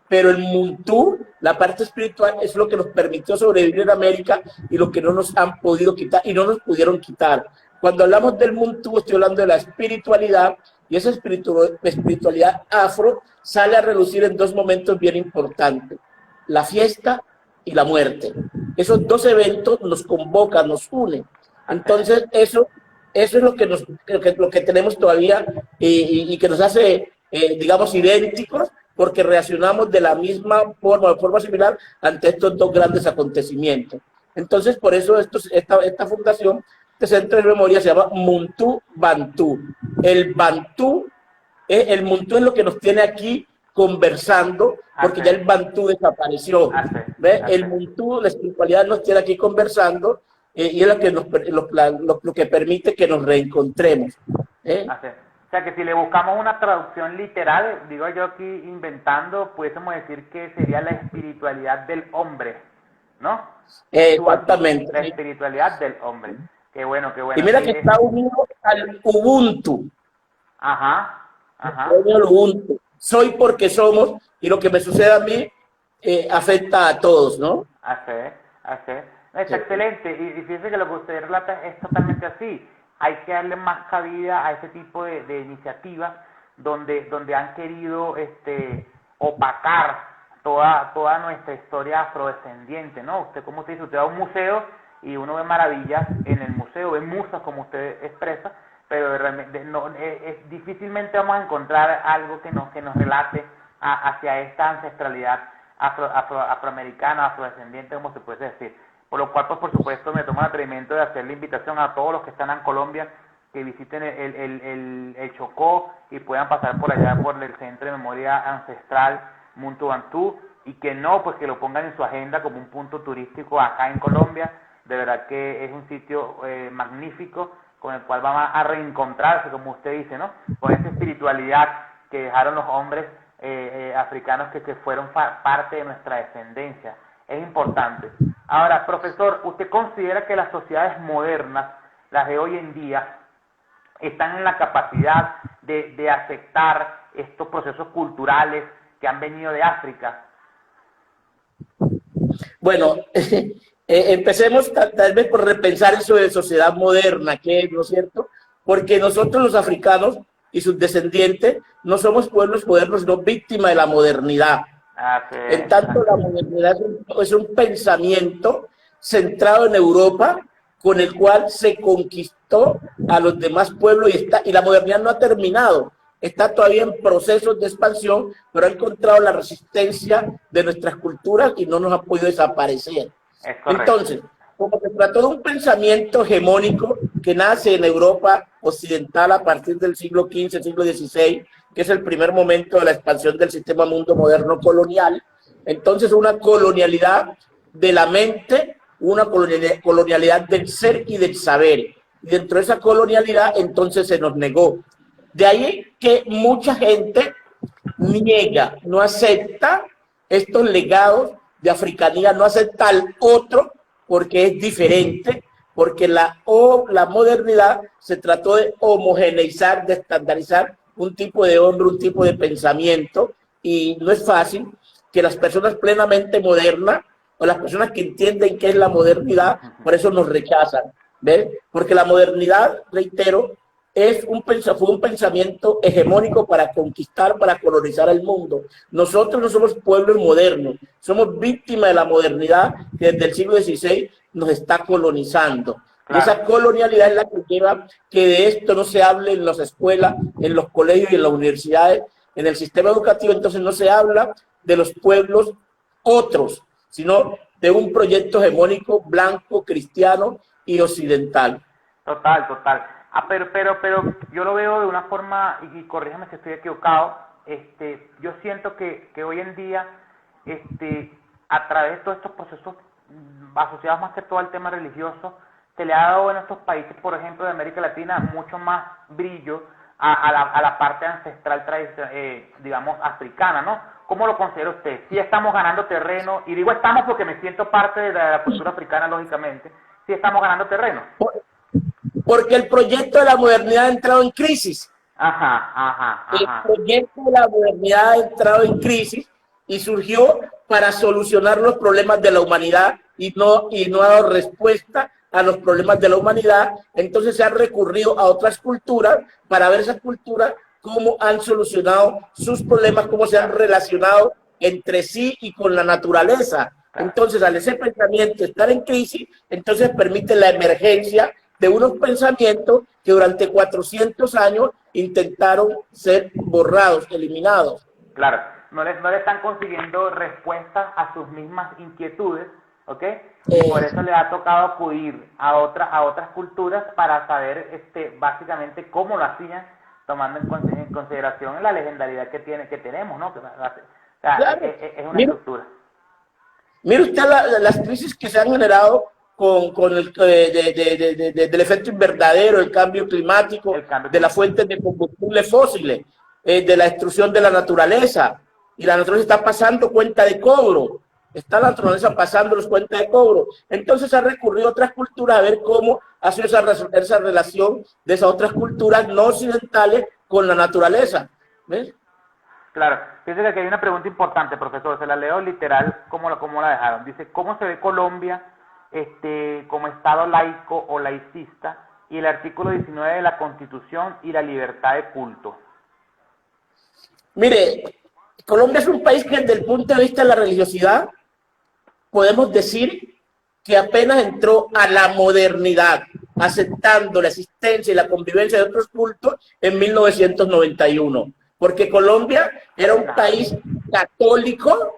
pero el Muntu, la parte espiritual, es lo que nos permitió sobrevivir en América y lo que no nos han podido quitar y no nos pudieron quitar. Cuando hablamos del Muntu, estoy hablando de la espiritualidad, y esa espiritualidad afro sale a relucir en dos momentos bien importantes: la fiesta y la muerte. Esos dos eventos nos convocan, nos unen. Entonces, eso es lo que tenemos todavía y que nos hace, digamos, idénticos, porque reaccionamos de la misma forma, de forma similar, ante estos dos grandes acontecimientos. Entonces, por eso esta fundación, este centro de memoria, se llama Muntu Bantú. El Bantú, el Muntu es lo que nos tiene aquí conversando, porque ya el Bantú desapareció. ¿Ve? El Muntu, la espiritualidad, nos tiene aquí conversando, y es lo que permite que nos reencontremos. O sea que si le buscamos una traducción literal, digo yo aquí inventando, pudiésemos decir que sería la espiritualidad del hombre, ¿no? Exactamente. La espiritualidad del hombre. Qué bueno, qué bueno. Y mira que está unido al Ubuntu. Ajá, ajá. El Ubuntu. Soy porque somos, y lo que me sucede a mí afecta a todos, ¿no? Así es. Es sí. Excelente. Y fíjese que lo que usted relata es totalmente así. Hay que darle más cabida a ese tipo de iniciativas donde han querido opacar toda nuestra historia afrodescendiente, ¿no? Usted, como usted dice, usted va a un museo y uno ve maravillas en el museo, ve musas, como usted expresa, pero realmente difícilmente vamos a encontrar algo que nos relate hacia esta ancestralidad afroamericana, afrodescendiente, como se puede decir. Por lo cual, pues, por supuesto, me tomo el atrevimiento de hacer la invitación a todos los que están en Colombia que visiten el Chocó y puedan pasar por allá por el Centro de Memoria Ancestral Muntu Bantú, y que no, pues que lo pongan en su agenda como un punto turístico acá en Colombia. De verdad que es un sitio magnífico con el cual van a reencontrarse, como usted dice, ¿no? Con esa espiritualidad que dejaron los hombres africanos que fueron parte de nuestra descendencia. Es importante. Ahora, profesor, ¿usted considera que las sociedades modernas, las de hoy en día, están en la capacidad de aceptar estos procesos culturales que han venido de África? Bueno, empecemos tal vez por repensar eso de sociedad moderna, que es, ¿no es cierto? Porque nosotros los africanos y sus descendientes no somos pueblos modernos, sino víctimas de la modernidad. En tanto, la modernidad es un pensamiento centrado en Europa, con el cual se conquistó a los demás pueblos, y la modernidad no ha terminado. Está todavía en procesos de expansión, pero ha encontrado la resistencia de nuestras culturas y no nos ha podido desaparecer. Entonces, como se trató de un pensamiento hegemónico que nace en Europa occidental a partir del siglo XV, siglo XVI, que es el primer momento de la expansión del sistema mundo moderno colonial, entonces una colonialidad de la mente, una colonialidad del ser y del saber. Y dentro de esa colonialidad entonces se nos negó. De ahí que mucha gente niega, no acepta estos legados de africanía, no acepta al otro porque es diferente, porque la modernidad se trató de homogeneizar, de estandarizar un tipo de hombre, un tipo de pensamiento, y no es fácil que las personas plenamente modernas o las personas que entienden qué es la modernidad, por eso nos rechazan, ¿ves? Porque la modernidad, reitero, fue un pensamiento hegemónico para conquistar, para colonizar el mundo. Nosotros no somos pueblos modernos, somos víctimas de la modernidad que desde el siglo XVI nos está colonizando. Y esa colonialidad es la que lleva que de esto no se hable en las escuelas, en los colegios y en las universidades, en el sistema educativo. Entonces no se habla de los pueblos otros, sino de un proyecto hegemónico blanco, cristiano y occidental. Total. Pero yo lo veo de una forma, y corrígeme si estoy equivocado, yo siento que hoy en día, a través de todos estos procesos asociados más que todo al tema religioso, se le ha dado en estos países, por ejemplo, de América Latina, mucho más brillo a la parte ancestral, digamos, africana, ¿no? ¿Cómo lo considera usted? Si estamos ganando terreno, y digo estamos porque me siento parte de la cultura africana, lógicamente, si estamos ganando terreno. Porque el proyecto de la modernidad ha entrado en crisis. El proyecto de la modernidad ha entrado en crisis y surgió para solucionar los problemas de la humanidad y no ha dado respuesta a los problemas de la humanidad. Entonces se ha recurrido a otras culturas para ver esas culturas cómo han solucionado sus problemas, cómo se han relacionado entre sí y con la naturaleza. Entonces, al ese pensamiento estar en crisis, entonces permite la emergencia de unos pensamientos que durante 400 años intentaron ser borrados, eliminados. Claro, no le están consiguiendo respuestas a sus mismas inquietudes, ¿ok? Y por eso le ha tocado acudir a otras culturas para saber básicamente cómo lo hacían, tomando en consideración la legendariedad que tenemos, ¿no? O sea, claro. Es una estructura. Mire usted las crisis que se han generado del efecto invernadero, el cambio climático, de las fuentes de combustibles fósiles, de la destrucción de la naturaleza. Y la naturaleza está pasando cuenta de cobro. Está la naturaleza pasando los cuentas de cobro. Entonces ha recurrido a otras culturas a ver cómo hace esa relación de esas otras culturas no occidentales con la naturaleza. ¿Ves? Claro. Fíjese que aquí hay una pregunta importante, profesor. Se la leo literal como la dejaron. Dice, ¿cómo se ve Colombia como Estado laico o laicista? Y el artículo 19 de la Constitución y la libertad de culto. Mire, Colombia es un país que desde el punto de vista de la religiosidad podemos decir que apenas entró a la modernidad, aceptando la existencia y la convivencia de otros cultos en 1991, porque Colombia era un país católico,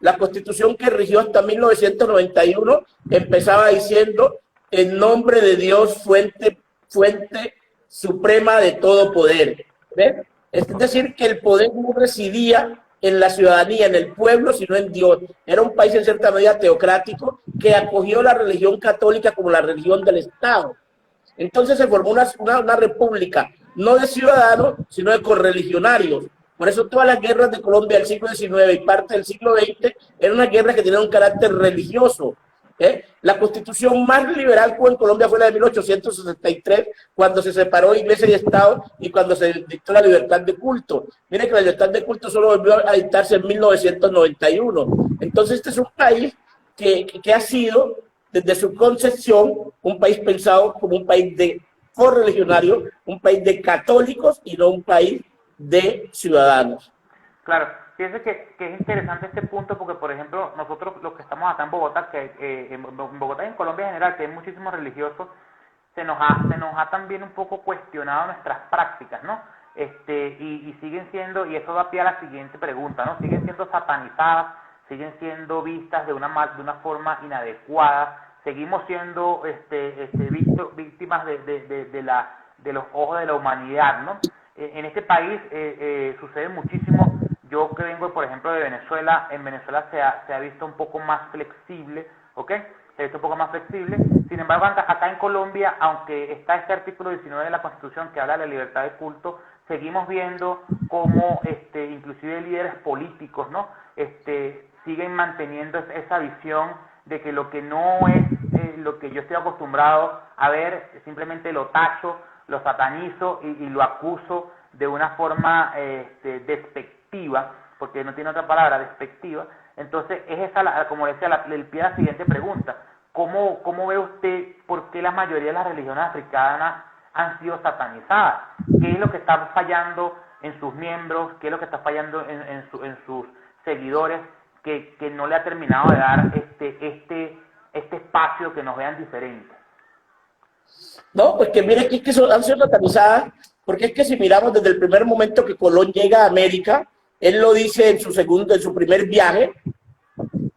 la constitución que rigió hasta 1991 empezaba diciendo en nombre de Dios, fuente suprema de todo poder. ¿Ves? Es decir, que el poder no residía en la ciudadanía, en el pueblo, sino en Dios. Era un país en cierta medida teocrático que acogió la religión católica como la religión del Estado. Entonces se formó una república, no de ciudadanos, sino de correligionarios. Por eso todas las guerras de Colombia del siglo XIX y parte del siglo XX eran una guerra que tenía un carácter religioso. La constitución más liberal en Colombia fue la de 1863, cuando se separó Iglesia y Estado y cuando se dictó la libertad de culto. Miren que la libertad de culto solo volvió a dictarse en 1991. Entonces este es un país que ha sido, desde su concepción, un país pensado como un país de correligionario, un país de católicos y no un país de ciudadanos. Claro. Fíjense que es interesante este punto porque, por ejemplo, nosotros los que estamos acá en Bogotá, en Bogotá y en Colombia en general, que hay muchísimos religiosos, se nos ha también un poco cuestionado nuestras prácticas, ¿no? Y siguen siendo, y eso da pie a la siguiente pregunta, ¿no? Siguen siendo satanizadas, siguen siendo vistas de una forma inadecuada, seguimos siendo víctimas de los ojos de la humanidad, ¿no? En este país sucede muchísimo. Yo que vengo, por ejemplo, de Venezuela, en Venezuela se ha visto un poco más flexible, ¿ok? Se ha visto un poco más flexible. Sin embargo, acá en Colombia, aunque está este artículo 19 de la Constitución que habla de la libertad de culto, seguimos viendo cómo inclusive líderes políticos, ¿no? Siguen manteniendo esa visión de que lo que no es lo que yo estoy acostumbrado a ver, simplemente lo tacho, lo satanizo y lo acuso de una forma despectiva, porque no tiene otra palabra, despectiva. Entonces es esa, como decía, el pie a la siguiente pregunta. ¿Cómo ve usted por qué la mayoría de las religiones africanas han sido satanizadas? ¿Qué es lo que está fallando en sus miembros? ¿Qué es lo que está fallando en sus seguidores que no le ha terminado de dar este espacio que nos vean diferentes? No, pues que mire que han sido satanizadas, porque es que si miramos desde el primer momento que Colón llega a América, él lo dice en su primer viaje,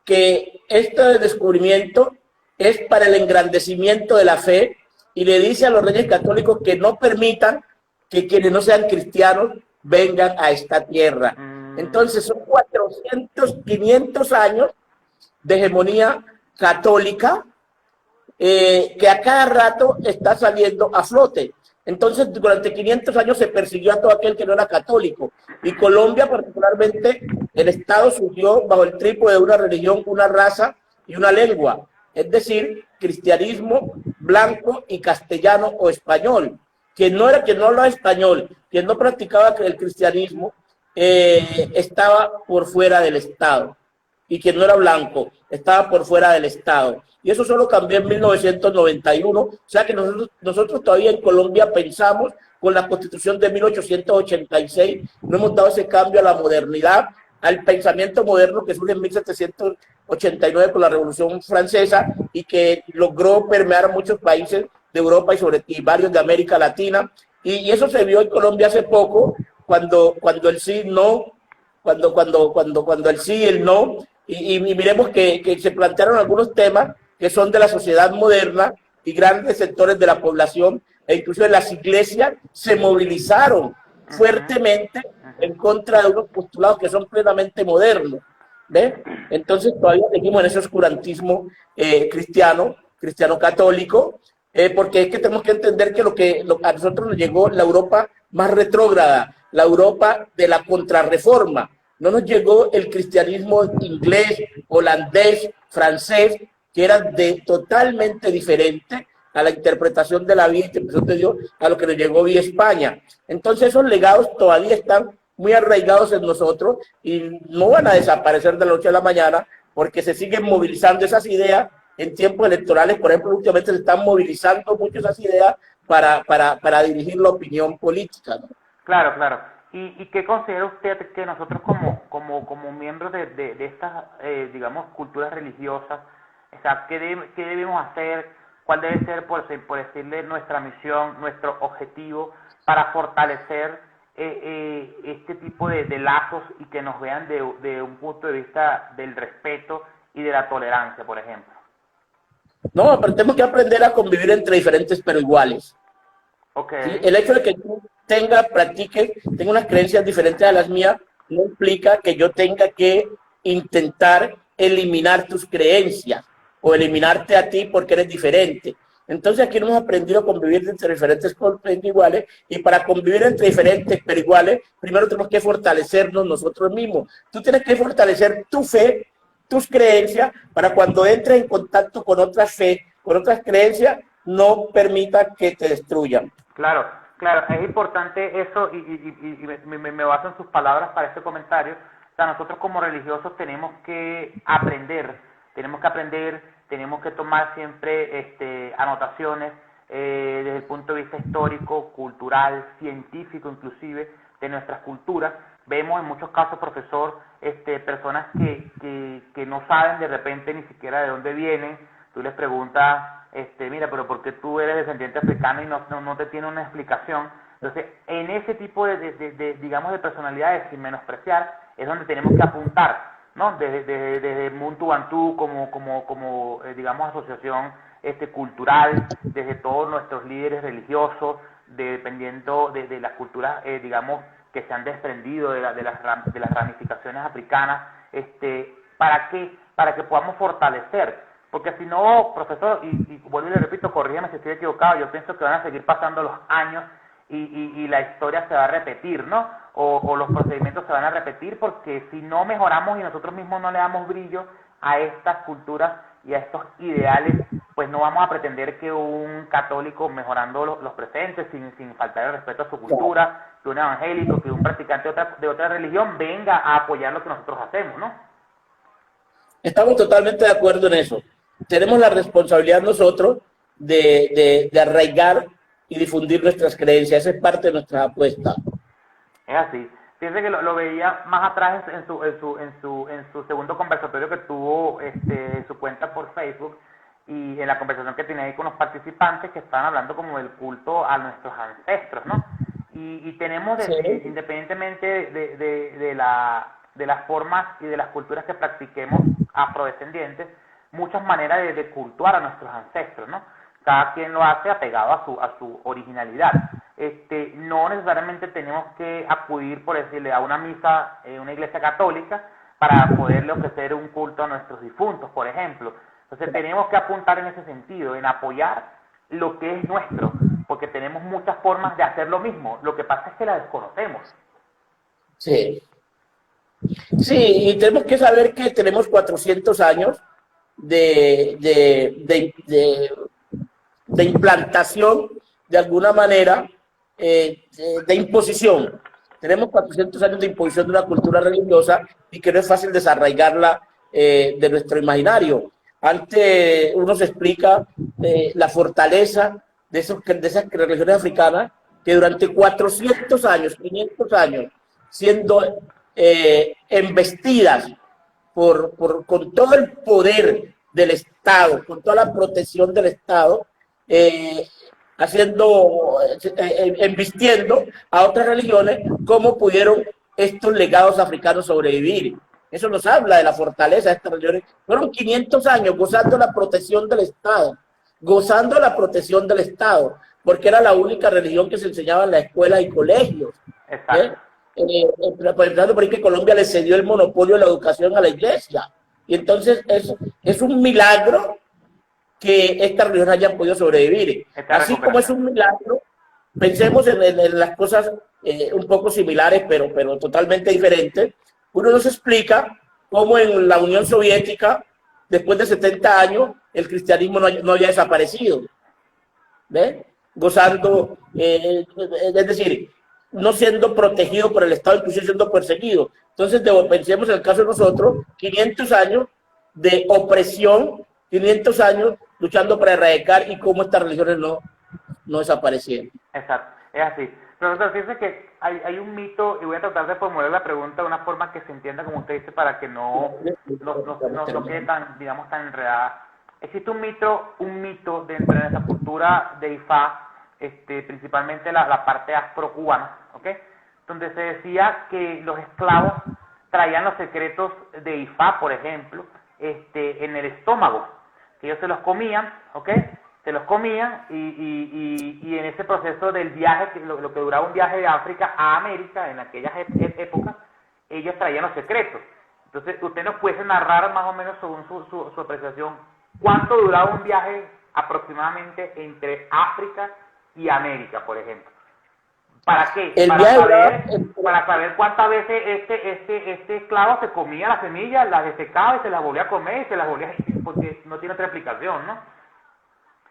que este descubrimiento es para el engrandecimiento de la fe, y le dice a los reyes católicos que no permitan que quienes no sean cristianos vengan a esta tierra. Entonces son 400, 500 años de hegemonía católica que a cada rato está saliendo a flote. Entonces, durante 500 años se persiguió a todo aquel que no era católico. Y Colombia, particularmente, el Estado surgió bajo el trípode de una religión, una raza y una lengua. Es decir, cristianismo, blanco y castellano o español. Quien no hablaba español, quien no practicaba el cristianismo, estaba por fuera del Estado. Y quien no era blanco, estaba por fuera del Estado. Y eso solo cambió en 1991. O sea que nosotros todavía en Colombia pensamos con la Constitución de 1886, no hemos dado ese cambio a la modernidad, al pensamiento moderno que surge en 1789 con la Revolución Francesa y que logró permear a muchos países de Europa y varios de América Latina. Y eso se vio en Colombia hace poco, cuando el sí, no, cuando el sí y el no, y miremos que se plantearon algunos temas que son de la sociedad moderna y grandes sectores de la población, e incluso las iglesias se movilizaron fuertemente en contra de unos postulados que son plenamente modernos. ¿Ve? Entonces todavía seguimos en ese oscurantismo cristiano católico, porque es que tenemos que entender que a nosotros nos llegó la Europa más retrógrada, la Europa de la contrarreforma. No nos llegó el cristianismo inglés, holandés, francés, que era totalmente diferente a la interpretación de la vida, interpretación de Dios, a lo que nos llegó vía España. Entonces esos legados todavía están muy arraigados en nosotros y no van a desaparecer de la noche a la mañana, porque se siguen movilizando esas ideas en tiempos electorales. Por ejemplo, últimamente se están movilizando mucho esas ideas para dirigir la opinión política, ¿no? Claro, claro. ¿Y qué considera usted que nosotros como miembros de estas, digamos, culturas religiosas, o sea, qué debemos hacer, cuál debe ser, por decirle, nuestra misión, nuestro objetivo para fortalecer este tipo de lazos y que nos vean de un punto de vista del respeto y de la tolerancia, por ejemplo? No, pero tenemos que aprender a convivir entre diferentes pero iguales. Okay. ¿Sí? El hecho de que tú tenga unas creencias diferentes a las mías, no implica que yo tenga que intentar eliminar tus creencias o eliminarte a ti porque eres diferente. Entonces aquí no hemos aprendido a convivir entre diferentes pero iguales, y para convivir entre diferentes pero iguales, primero tenemos que fortalecernos nosotros mismos. Tú tienes que fortalecer tu fe, tus creencias, para cuando entres en contacto con otras fe, con otras creencias, no permita que te destruyan. Claro, claro, es importante eso y me baso en sus palabras para este comentario. O sea, nosotros como religiosos tenemos que aprender, tenemos que tomar siempre anotaciones desde el punto de vista histórico, cultural, científico inclusive, de nuestras culturas. Vemos en muchos casos, profesor, personas que no saben de repente ni siquiera de dónde vienen. Tú les preguntas, mira, pero ¿por qué tú eres descendiente africano? Y no te tiene una explicación. Entonces, en ese tipo digamos, de personalidades, sin menospreciar, es donde tenemos que apuntar, ¿no? Desde Muntu Bantu como digamos, asociación cultural, desde todos nuestros líderes religiosos, dependiendo de las culturas, digamos, que se han desprendido de las ramificaciones africanas, ¿para qué? Para que podamos fortalecer. Porque si no, profesor, y vuelvo y le repito, corrígeme si estoy equivocado, yo pienso que van a seguir pasando los años y la historia se va a repetir, ¿no? O los procedimientos se van a repetir, porque si no mejoramos y nosotros mismos no le damos brillo a estas culturas y a estos ideales, pues no vamos a pretender que un católico, mejorando los presentes, sin faltar el respeto a su cultura, que un evangélico, que un practicante de otra religión venga a apoyar lo que nosotros hacemos, ¿no? Estamos totalmente de acuerdo en eso. Tenemos la responsabilidad nosotros de arraigar y difundir nuestras creencias. Esa es parte de nuestra apuesta. Es así. Fíjense que lo veía más atrás en su segundo conversatorio que tuvo en su cuenta por Facebook, y en la conversación que tenía ahí con los participantes, que estaban hablando como del culto a nuestros ancestros, ¿no? Y tenemos, Sí. Independientemente de las formas y de las culturas que practiquemos afrodescendientes, muchas maneras de cultuar a nuestros ancestros, ¿no? Cada quien lo hace apegado a su originalidad. No necesariamente tenemos que acudir, por decirle, a una misa en una iglesia católica para poderle ofrecer un culto a nuestros difuntos, por ejemplo. Entonces tenemos que apuntar en ese sentido, en apoyar lo que es nuestro, porque tenemos muchas formas de hacer lo mismo. Lo que pasa es que la desconocemos. Sí. Sí, y tenemos que saber que tenemos 400 años de implantación, de alguna manera, de imposición. Tenemos 400 años de imposición de una cultura religiosa y que no es fácil desarraigarla de nuestro imaginario. Antes uno se explica la fortaleza de esas religiones africanas que durante 400 años, 500 años, siendo embestidas con todo el poder del Estado, con toda la protección del Estado, embistiendo a otras religiones, cómo pudieron estos legados africanos sobrevivir. Eso nos habla de la fortaleza de estas religiones. Fueron 500 años gozando la protección del Estado, porque era la única religión que se enseñaba en las escuelas y colegios. Exacto. empezando por ahí que Colombia le cedió el monopolio de la educación a la iglesia. Y entonces es un milagro que estas religiones hayan podido sobrevivir. Así como es un milagro, pensemos en las cosas un poco similares, pero totalmente diferentes. Uno nos explica cómo en la Unión Soviética, después de 70 años, el cristianismo no había desaparecido. ¿Ve? Gozando, es decir, no siendo protegido por el Estado, incluso siendo perseguido. Entonces, pensemos en el caso de nosotros, 500 años de opresión, 500 años luchando para erradicar y cómo estas religiones no desaparecieron. Exacto, es así. Profesor, fíjese que hay un mito, y voy a tratar de formular la pregunta de una forma que se entienda, como usted dice, para que no quede tan, digamos, tan enredada. Existe un mito dentro de esa cultura de Ifá, principalmente la parte afro-cubana, ¿ok? Donde se decía que los esclavos traían los secretos de Ifá, por ejemplo, en el estómago, que ellos se los comían, ¿ok? Se los comían y en ese proceso del viaje, lo que duraba un viaje de África a América, en aquellas épocas, ellos traían los secretos. Entonces, usted nos puede narrar más o menos, según su apreciación, cuánto duraba un viaje aproximadamente entre África y América, por ejemplo. ¿Para qué? Para saber cuántas veces este esclavo se comía las semillas, las desecaba y se las volvía a comer y se las volvía a... porque no tiene otra explicación, ¿no?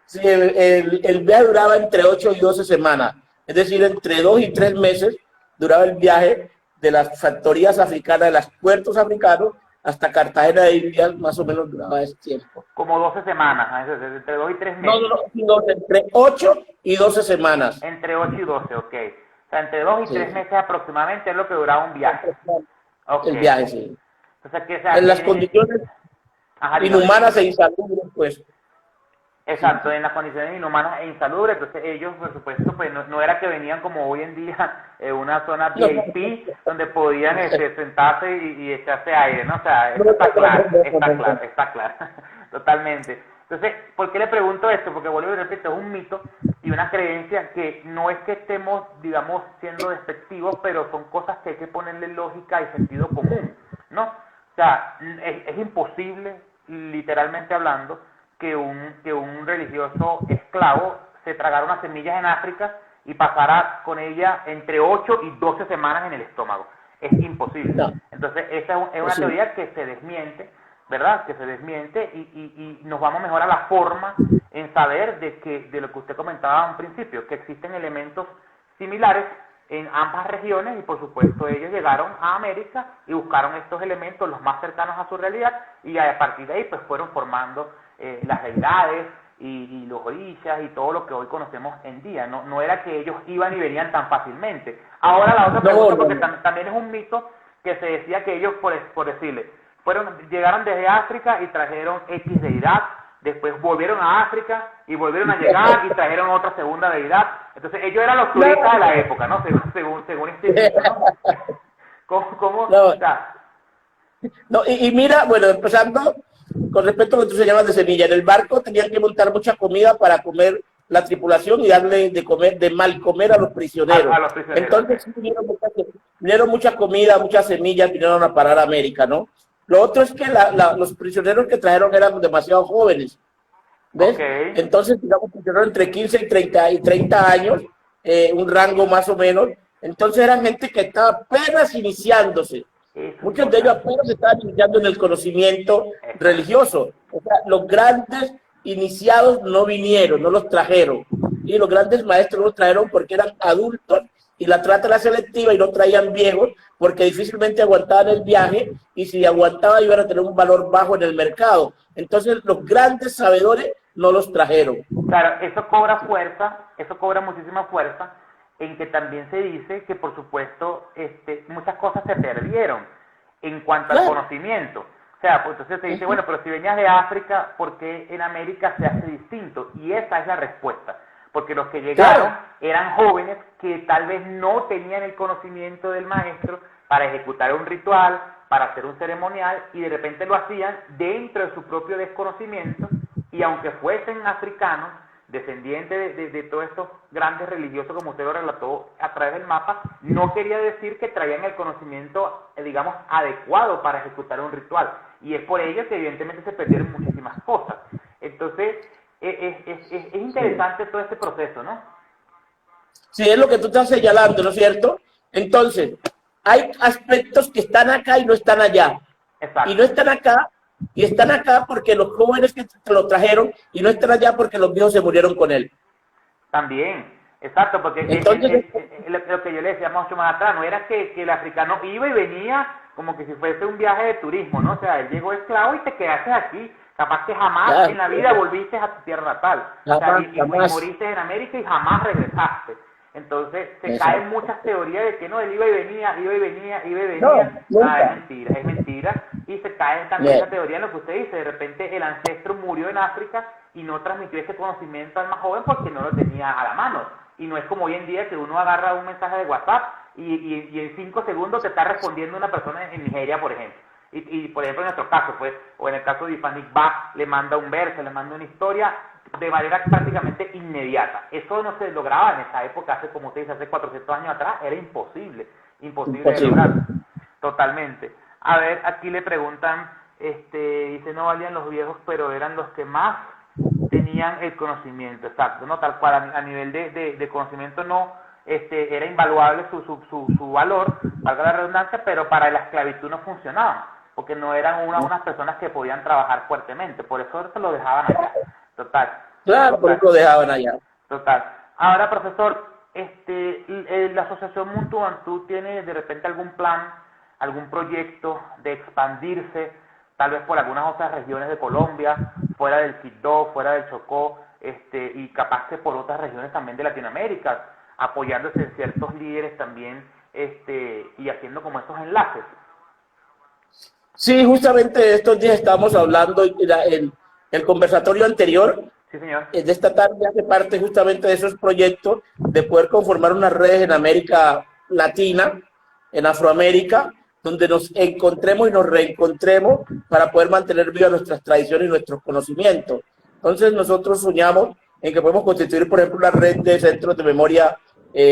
Sí, el viaje duraba entre 8 y 12 semanas, es decir, entre 2 y 3 meses duraba el viaje de las factorías africanas, de los puertos africanos, hasta Cartagena de Indias, más o menos duraba ese tiempo. Como 12 semanas, entre 2 y 3 meses. No, entre 8 y 12 semanas. Entre 8 y 12, ok. O sea, entre 2 y 3 meses aproximadamente es lo que duraba un viaje. Okay. El viaje, sí. Entonces, ¿qué en las condiciones inhumanas e insalubres, pues. Exacto, en las condiciones inhumanas e insalubres. Entonces ellos, por supuesto, pues no era que venían como hoy en día en una zona VIP donde podían sentarse y echarse aire, ¿no? O sea, eso está claro, totalmente. Entonces, ¿por qué le pregunto esto? Porque vuelvo y repito, es un mito y una creencia que no es que estemos, digamos, siendo despectivos, pero son cosas que hay que ponerle lógica y sentido común, ¿no? O sea, es imposible, literalmente hablando, que un religioso esclavo se tragara unas semillas en África y pasara con ella entre 8 y 12 semanas en el estómago. Es imposible. No. Entonces, esa es una teoría que se desmiente, ¿verdad? Que se desmiente y nos vamos mejor a la forma en saber de lo que usted comentaba a un principio, que existen elementos similares en ambas regiones y por supuesto ellos llegaron a América y buscaron estos elementos los más cercanos a su realidad y a partir de ahí pues fueron formando las deidades y los orishas y todo lo que hoy conocemos en día. No era que ellos iban y venían tan fácilmente. Ahora la otra pregunta, porque también es un mito que se decía que ellos, por decirle, llegaron desde África y trajeron X deidad, después volvieron a África y volvieron a llegar y trajeron otra segunda deidad. Entonces ellos eran los turistas de la época, ¿no? Según este mito, ¿no? ¿Cómo está? No, y mira, bueno, empezando con respecto a lo que tú señalabas de semilla, en el barco tenían que montar mucha comida para comer la tripulación y darle de mal comer a los prisioneros. A los prisioneros. Entonces sí, vinieron mucha comida, muchas semillas, vinieron a parar a América, ¿no? Lo otro es que los prisioneros que trajeron eran demasiado jóvenes, ¿ves? Okay. Entonces, digamos, prisioneros entre 15 y 30 años, un rango más o menos. Entonces eran gente que estaba apenas iniciándose. Muchos de ellos apenas estaban iniciando en el conocimiento religioso. O sea, los grandes iniciados no vinieron, no los trajeron. Y los grandes maestros los trajeron porque eran adultos y la trata era selectiva y no traían viejos porque difícilmente aguantaban el viaje y si aguantaban iban a tener un valor bajo en el mercado. Entonces los grandes sabedores no los trajeron. Claro, eso cobra fuerza, eso cobra muchísima fuerza, en que también se dice que por supuesto muchas cosas se perdieron en cuanto al conocimiento. O sea, pues entonces se dice, bueno, pero si venías de África, ¿por qué en América se hace distinto? Y esa es la respuesta. Porque los que llegaron eran jóvenes que tal vez no tenían el conocimiento del maestro para ejecutar un ritual, para hacer un ceremonial, y de repente lo hacían dentro de su propio desconocimiento, y aunque fuesen africanos, descendiente de todos estos grandes religiosos, como usted lo relató a través del mapa, no quería decir que traían el conocimiento, digamos, adecuado para ejecutar un ritual. Y es por ello que evidentemente se perdieron muchísimas cosas. Entonces, es interesante todo este proceso, ¿no? Sí, es lo que tú estás señalando, ¿no es cierto? Entonces, hay aspectos que están acá y no están allá. Exacto. Y no están acá, y están acá porque los jóvenes que lo trajeron, y no están allá porque los viejos se murieron con él. También, exacto, porque entonces, lo que yo le decía mucho más atrás, no era que el africano iba y venía como que si fuese un viaje de turismo, ¿no? O sea, él llegó esclavo y te quedaste aquí. Capaz que jamás en la vida volviste a tu tierra natal. Jamás, o sea, y moriste en América y jamás regresaste. Entonces se caen muchas teorías de que no, él iba y venía, iba y venía, iba y venía. No, es mentira. Y se cae también esa teoría en lo que usted dice. De repente el ancestro murió en África y no transmitió ese conocimiento al más joven porque no lo tenía a la mano. Y no es como hoy en día que uno agarra un mensaje de WhatsApp y en 5 segundos te está respondiendo una persona en Nigeria, por ejemplo. Y por ejemplo en nuestro caso, pues, o en el caso de Ifanic Ba, le manda un verso, le manda una historia de manera prácticamente inmediata. Eso no se lograba en esa época, hace, como usted dice, hace 400 años atrás, era imposible de lograr, totalmente. A ver, aquí le preguntan, dice, no valían los viejos, pero eran los que más tenían el conocimiento, exacto, ¿no? Tal cual, a nivel de conocimiento no, era invaluable su valor, valga la redundancia, pero para la esclavitud no funcionaba, porque no eran unas personas que podían trabajar fuertemente, por eso se lo dejaban allá, total. Claro, por eso lo dejaban allá. Total. Ahora, profesor, la Asociación Muntu tiene de repente algún plan, algún proyecto de expandirse, tal vez por algunas otras regiones de Colombia, fuera del Quibdó, fuera del Chocó, y capaz que por otras regiones también de Latinoamérica, apoyándose en ciertos líderes también, y haciendo como estos enlaces. Sí, justamente estos días estábamos hablando en el conversatorio anterior. Sí, señor. De esta tarde hace parte justamente de esos proyectos de poder conformar unas redes en América Latina, en Afroamérica, donde nos encontremos y nos reencontremos para poder mantener vivas nuestras tradiciones y nuestros conocimientos. Entonces nosotros soñamos en que podemos constituir, por ejemplo, una red de centros de memoria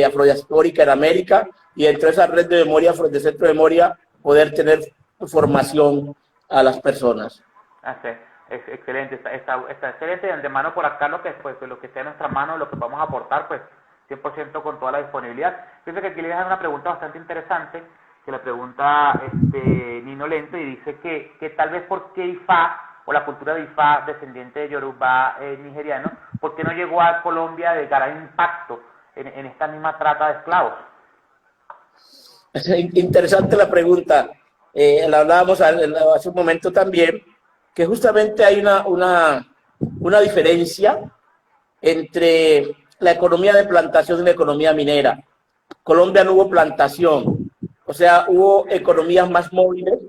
afrodiaspórica en América, y dentro de esa red de memoria, de centro de memoria, poder tener formación a las personas. Así es excelente, está excelente. De antemano por acá lo que esté en nuestra mano, lo que podamos aportar, pues 100% con toda la disponibilidad. Fíjese que aquí le dejan una pregunta bastante interesante, que le pregunta Nino Lento, y dice que tal vez por qué Ifá, o la cultura de Ifá, descendiente de Yoruba nigeriano, ¿por qué no llegó a Colombia de gran impacto en esta misma trata de esclavos? Es interesante la pregunta. La hablábamos hace un momento también, que justamente hay una diferencia entre la economía de plantación y la economía minera. Colombia no hubo plantación, o sea, hubo economías más móviles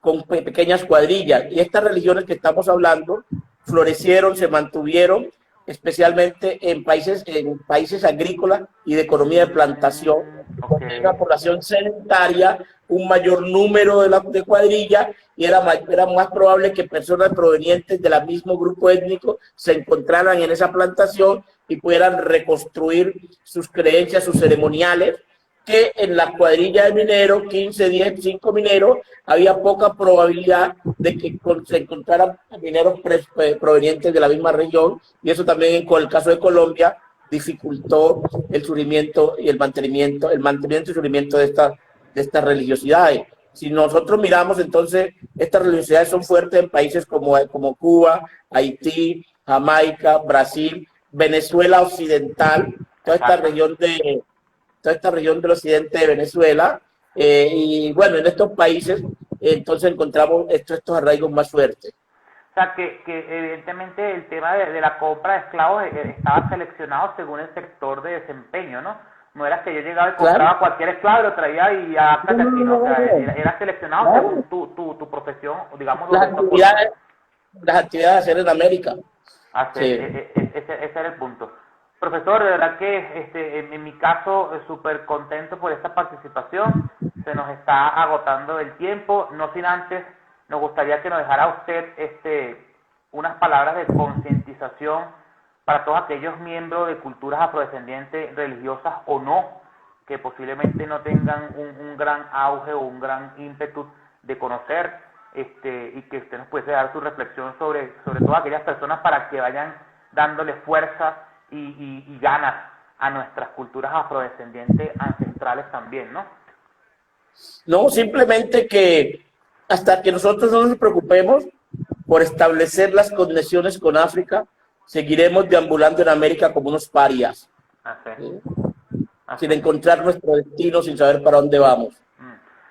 con pequeñas cuadrillas, y estas religiones que estamos hablando florecieron, se mantuvieron, especialmente en países agrícolas y de economía de plantación, con una población sedentaria, un mayor número de cuadrillas, y era más probable que personas provenientes del mismo grupo étnico se encontraran en esa plantación y pudieran reconstruir sus creencias, sus ceremoniales, que en la cuadrilla de mineros, 15, 10, 5 mineros, había poca probabilidad de que se encontraran mineros provenientes de la misma región, y eso también con el caso de Colombia dificultó el surgimiento y el mantenimiento y surgimiento de estas religiosidades. Si nosotros miramos, entonces, estas religiosidades son fuertes en países como Cuba, Haití, Jamaica, Brasil, Venezuela Occidental, toda esta región del occidente de Venezuela, y bueno, en estos países entonces encontramos estos arraigos más fuertes. O sea, que evidentemente el tema de la compra de esclavos estaba seleccionado según el sector de desempeño, ¿no? No era que yo llegaba y compraba cualquier esclavo y lo traía y ya, o sea, era seleccionado según tu profesión, digamos. Las actividades a hacer en América. Ese era el punto. Profesor, de verdad que en mi caso súper contento por esta participación. Se nos está agotando el tiempo, no sin antes nos gustaría que nos dejara usted unas palabras de concientización para todos aquellos miembros de culturas afrodescendientes, religiosas o no, que posiblemente no tengan un gran auge o un gran ímpetu de conocer, y que usted nos puede dar su reflexión sobre todas aquellas personas para que vayan dándole fuerza y ganas a nuestras culturas afrodescendientes ancestrales también, ¿no? No, simplemente que hasta que nosotros no nos preocupemos por establecer las conexiones con África, seguiremos deambulando en América como unos parias, ¿sí? Sin encontrar nuestro destino, sin saber para dónde vamos.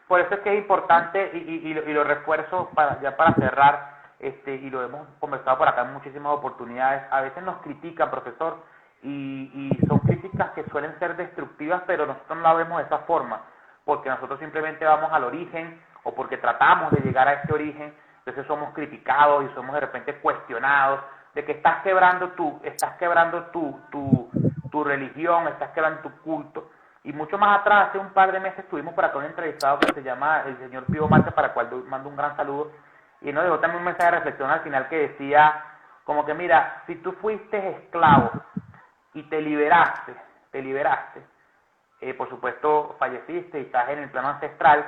Por eso es que es importante, y lo refuerzo ya para cerrar, y lo hemos conversado por acá en muchísimas oportunidades. A veces nos critican, profesor, y son críticas que suelen ser destructivas, pero nosotros no la vemos de esa forma, porque nosotros simplemente vamos al origen, o porque tratamos de llegar a ese origen. Entonces somos criticados y somos de repente cuestionados de que estás quebrando tu religión, estás quebrando tu culto. Y mucho más atrás, hace un par de meses, estuvimos por acá un entrevistado que se llama el señor Pío Márquez, para el cual mando un gran saludo, y nos dejó también un mensaje de reflexión al final que decía como que, mira, si tú fuiste esclavo y te liberaste, por supuesto falleciste y estás en el plano ancestral,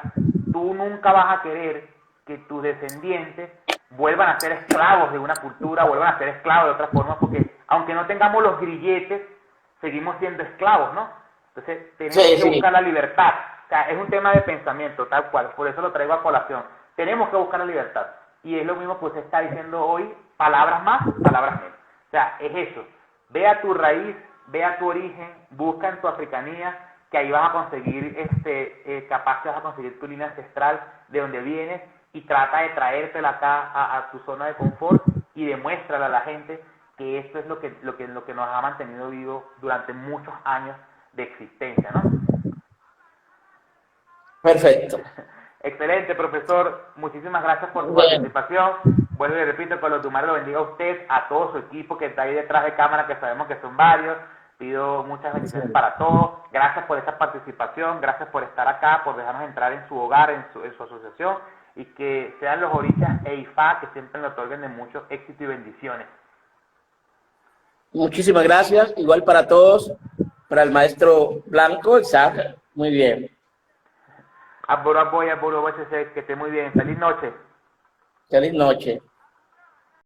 tú nunca vas a querer que tus descendientes vuelvan a ser esclavos de una cultura, vuelvan a ser esclavos de otra forma, porque aunque no tengamos los grilletes, seguimos siendo esclavos, ¿no? Entonces tenemos que buscar la libertad. O sea, es un tema de pensamiento, tal cual, por eso lo traigo a colación. Tenemos que buscar la libertad. Y es lo mismo que usted está diciendo hoy, palabras más, palabras menos. O sea, es eso. Ve a tu raíz, ve a tu origen, busca en tu africanía, que ahí vas a conseguir, capaz que vas a conseguir tu línea ancestral de donde vienes, y trata de traértela acá a tu zona de confort y demuéstrale a la gente que esto es lo que nos ha mantenido vivos durante muchos años de existencia, ¿no? Perfecto. Excelente, profesor. Muchísimas gracias por su participación. Vuelvo y repito, que los Dumare lo bendiga a usted, a todo su equipo que está ahí detrás de cámara, que sabemos que son varios. Pido muchas bendiciones para todos. Gracias por esta participación, gracias por estar acá, por dejarnos entrar en su hogar, en su asociación, y que sean los Orishas e Ifá que siempre nos otorguen de mucho éxito y bendiciones. Muchísimas gracias, igual para todos, para el maestro Blanco, Isaac, muy bien. Aboro, que esté muy bien. Feliz noche. Feliz noche.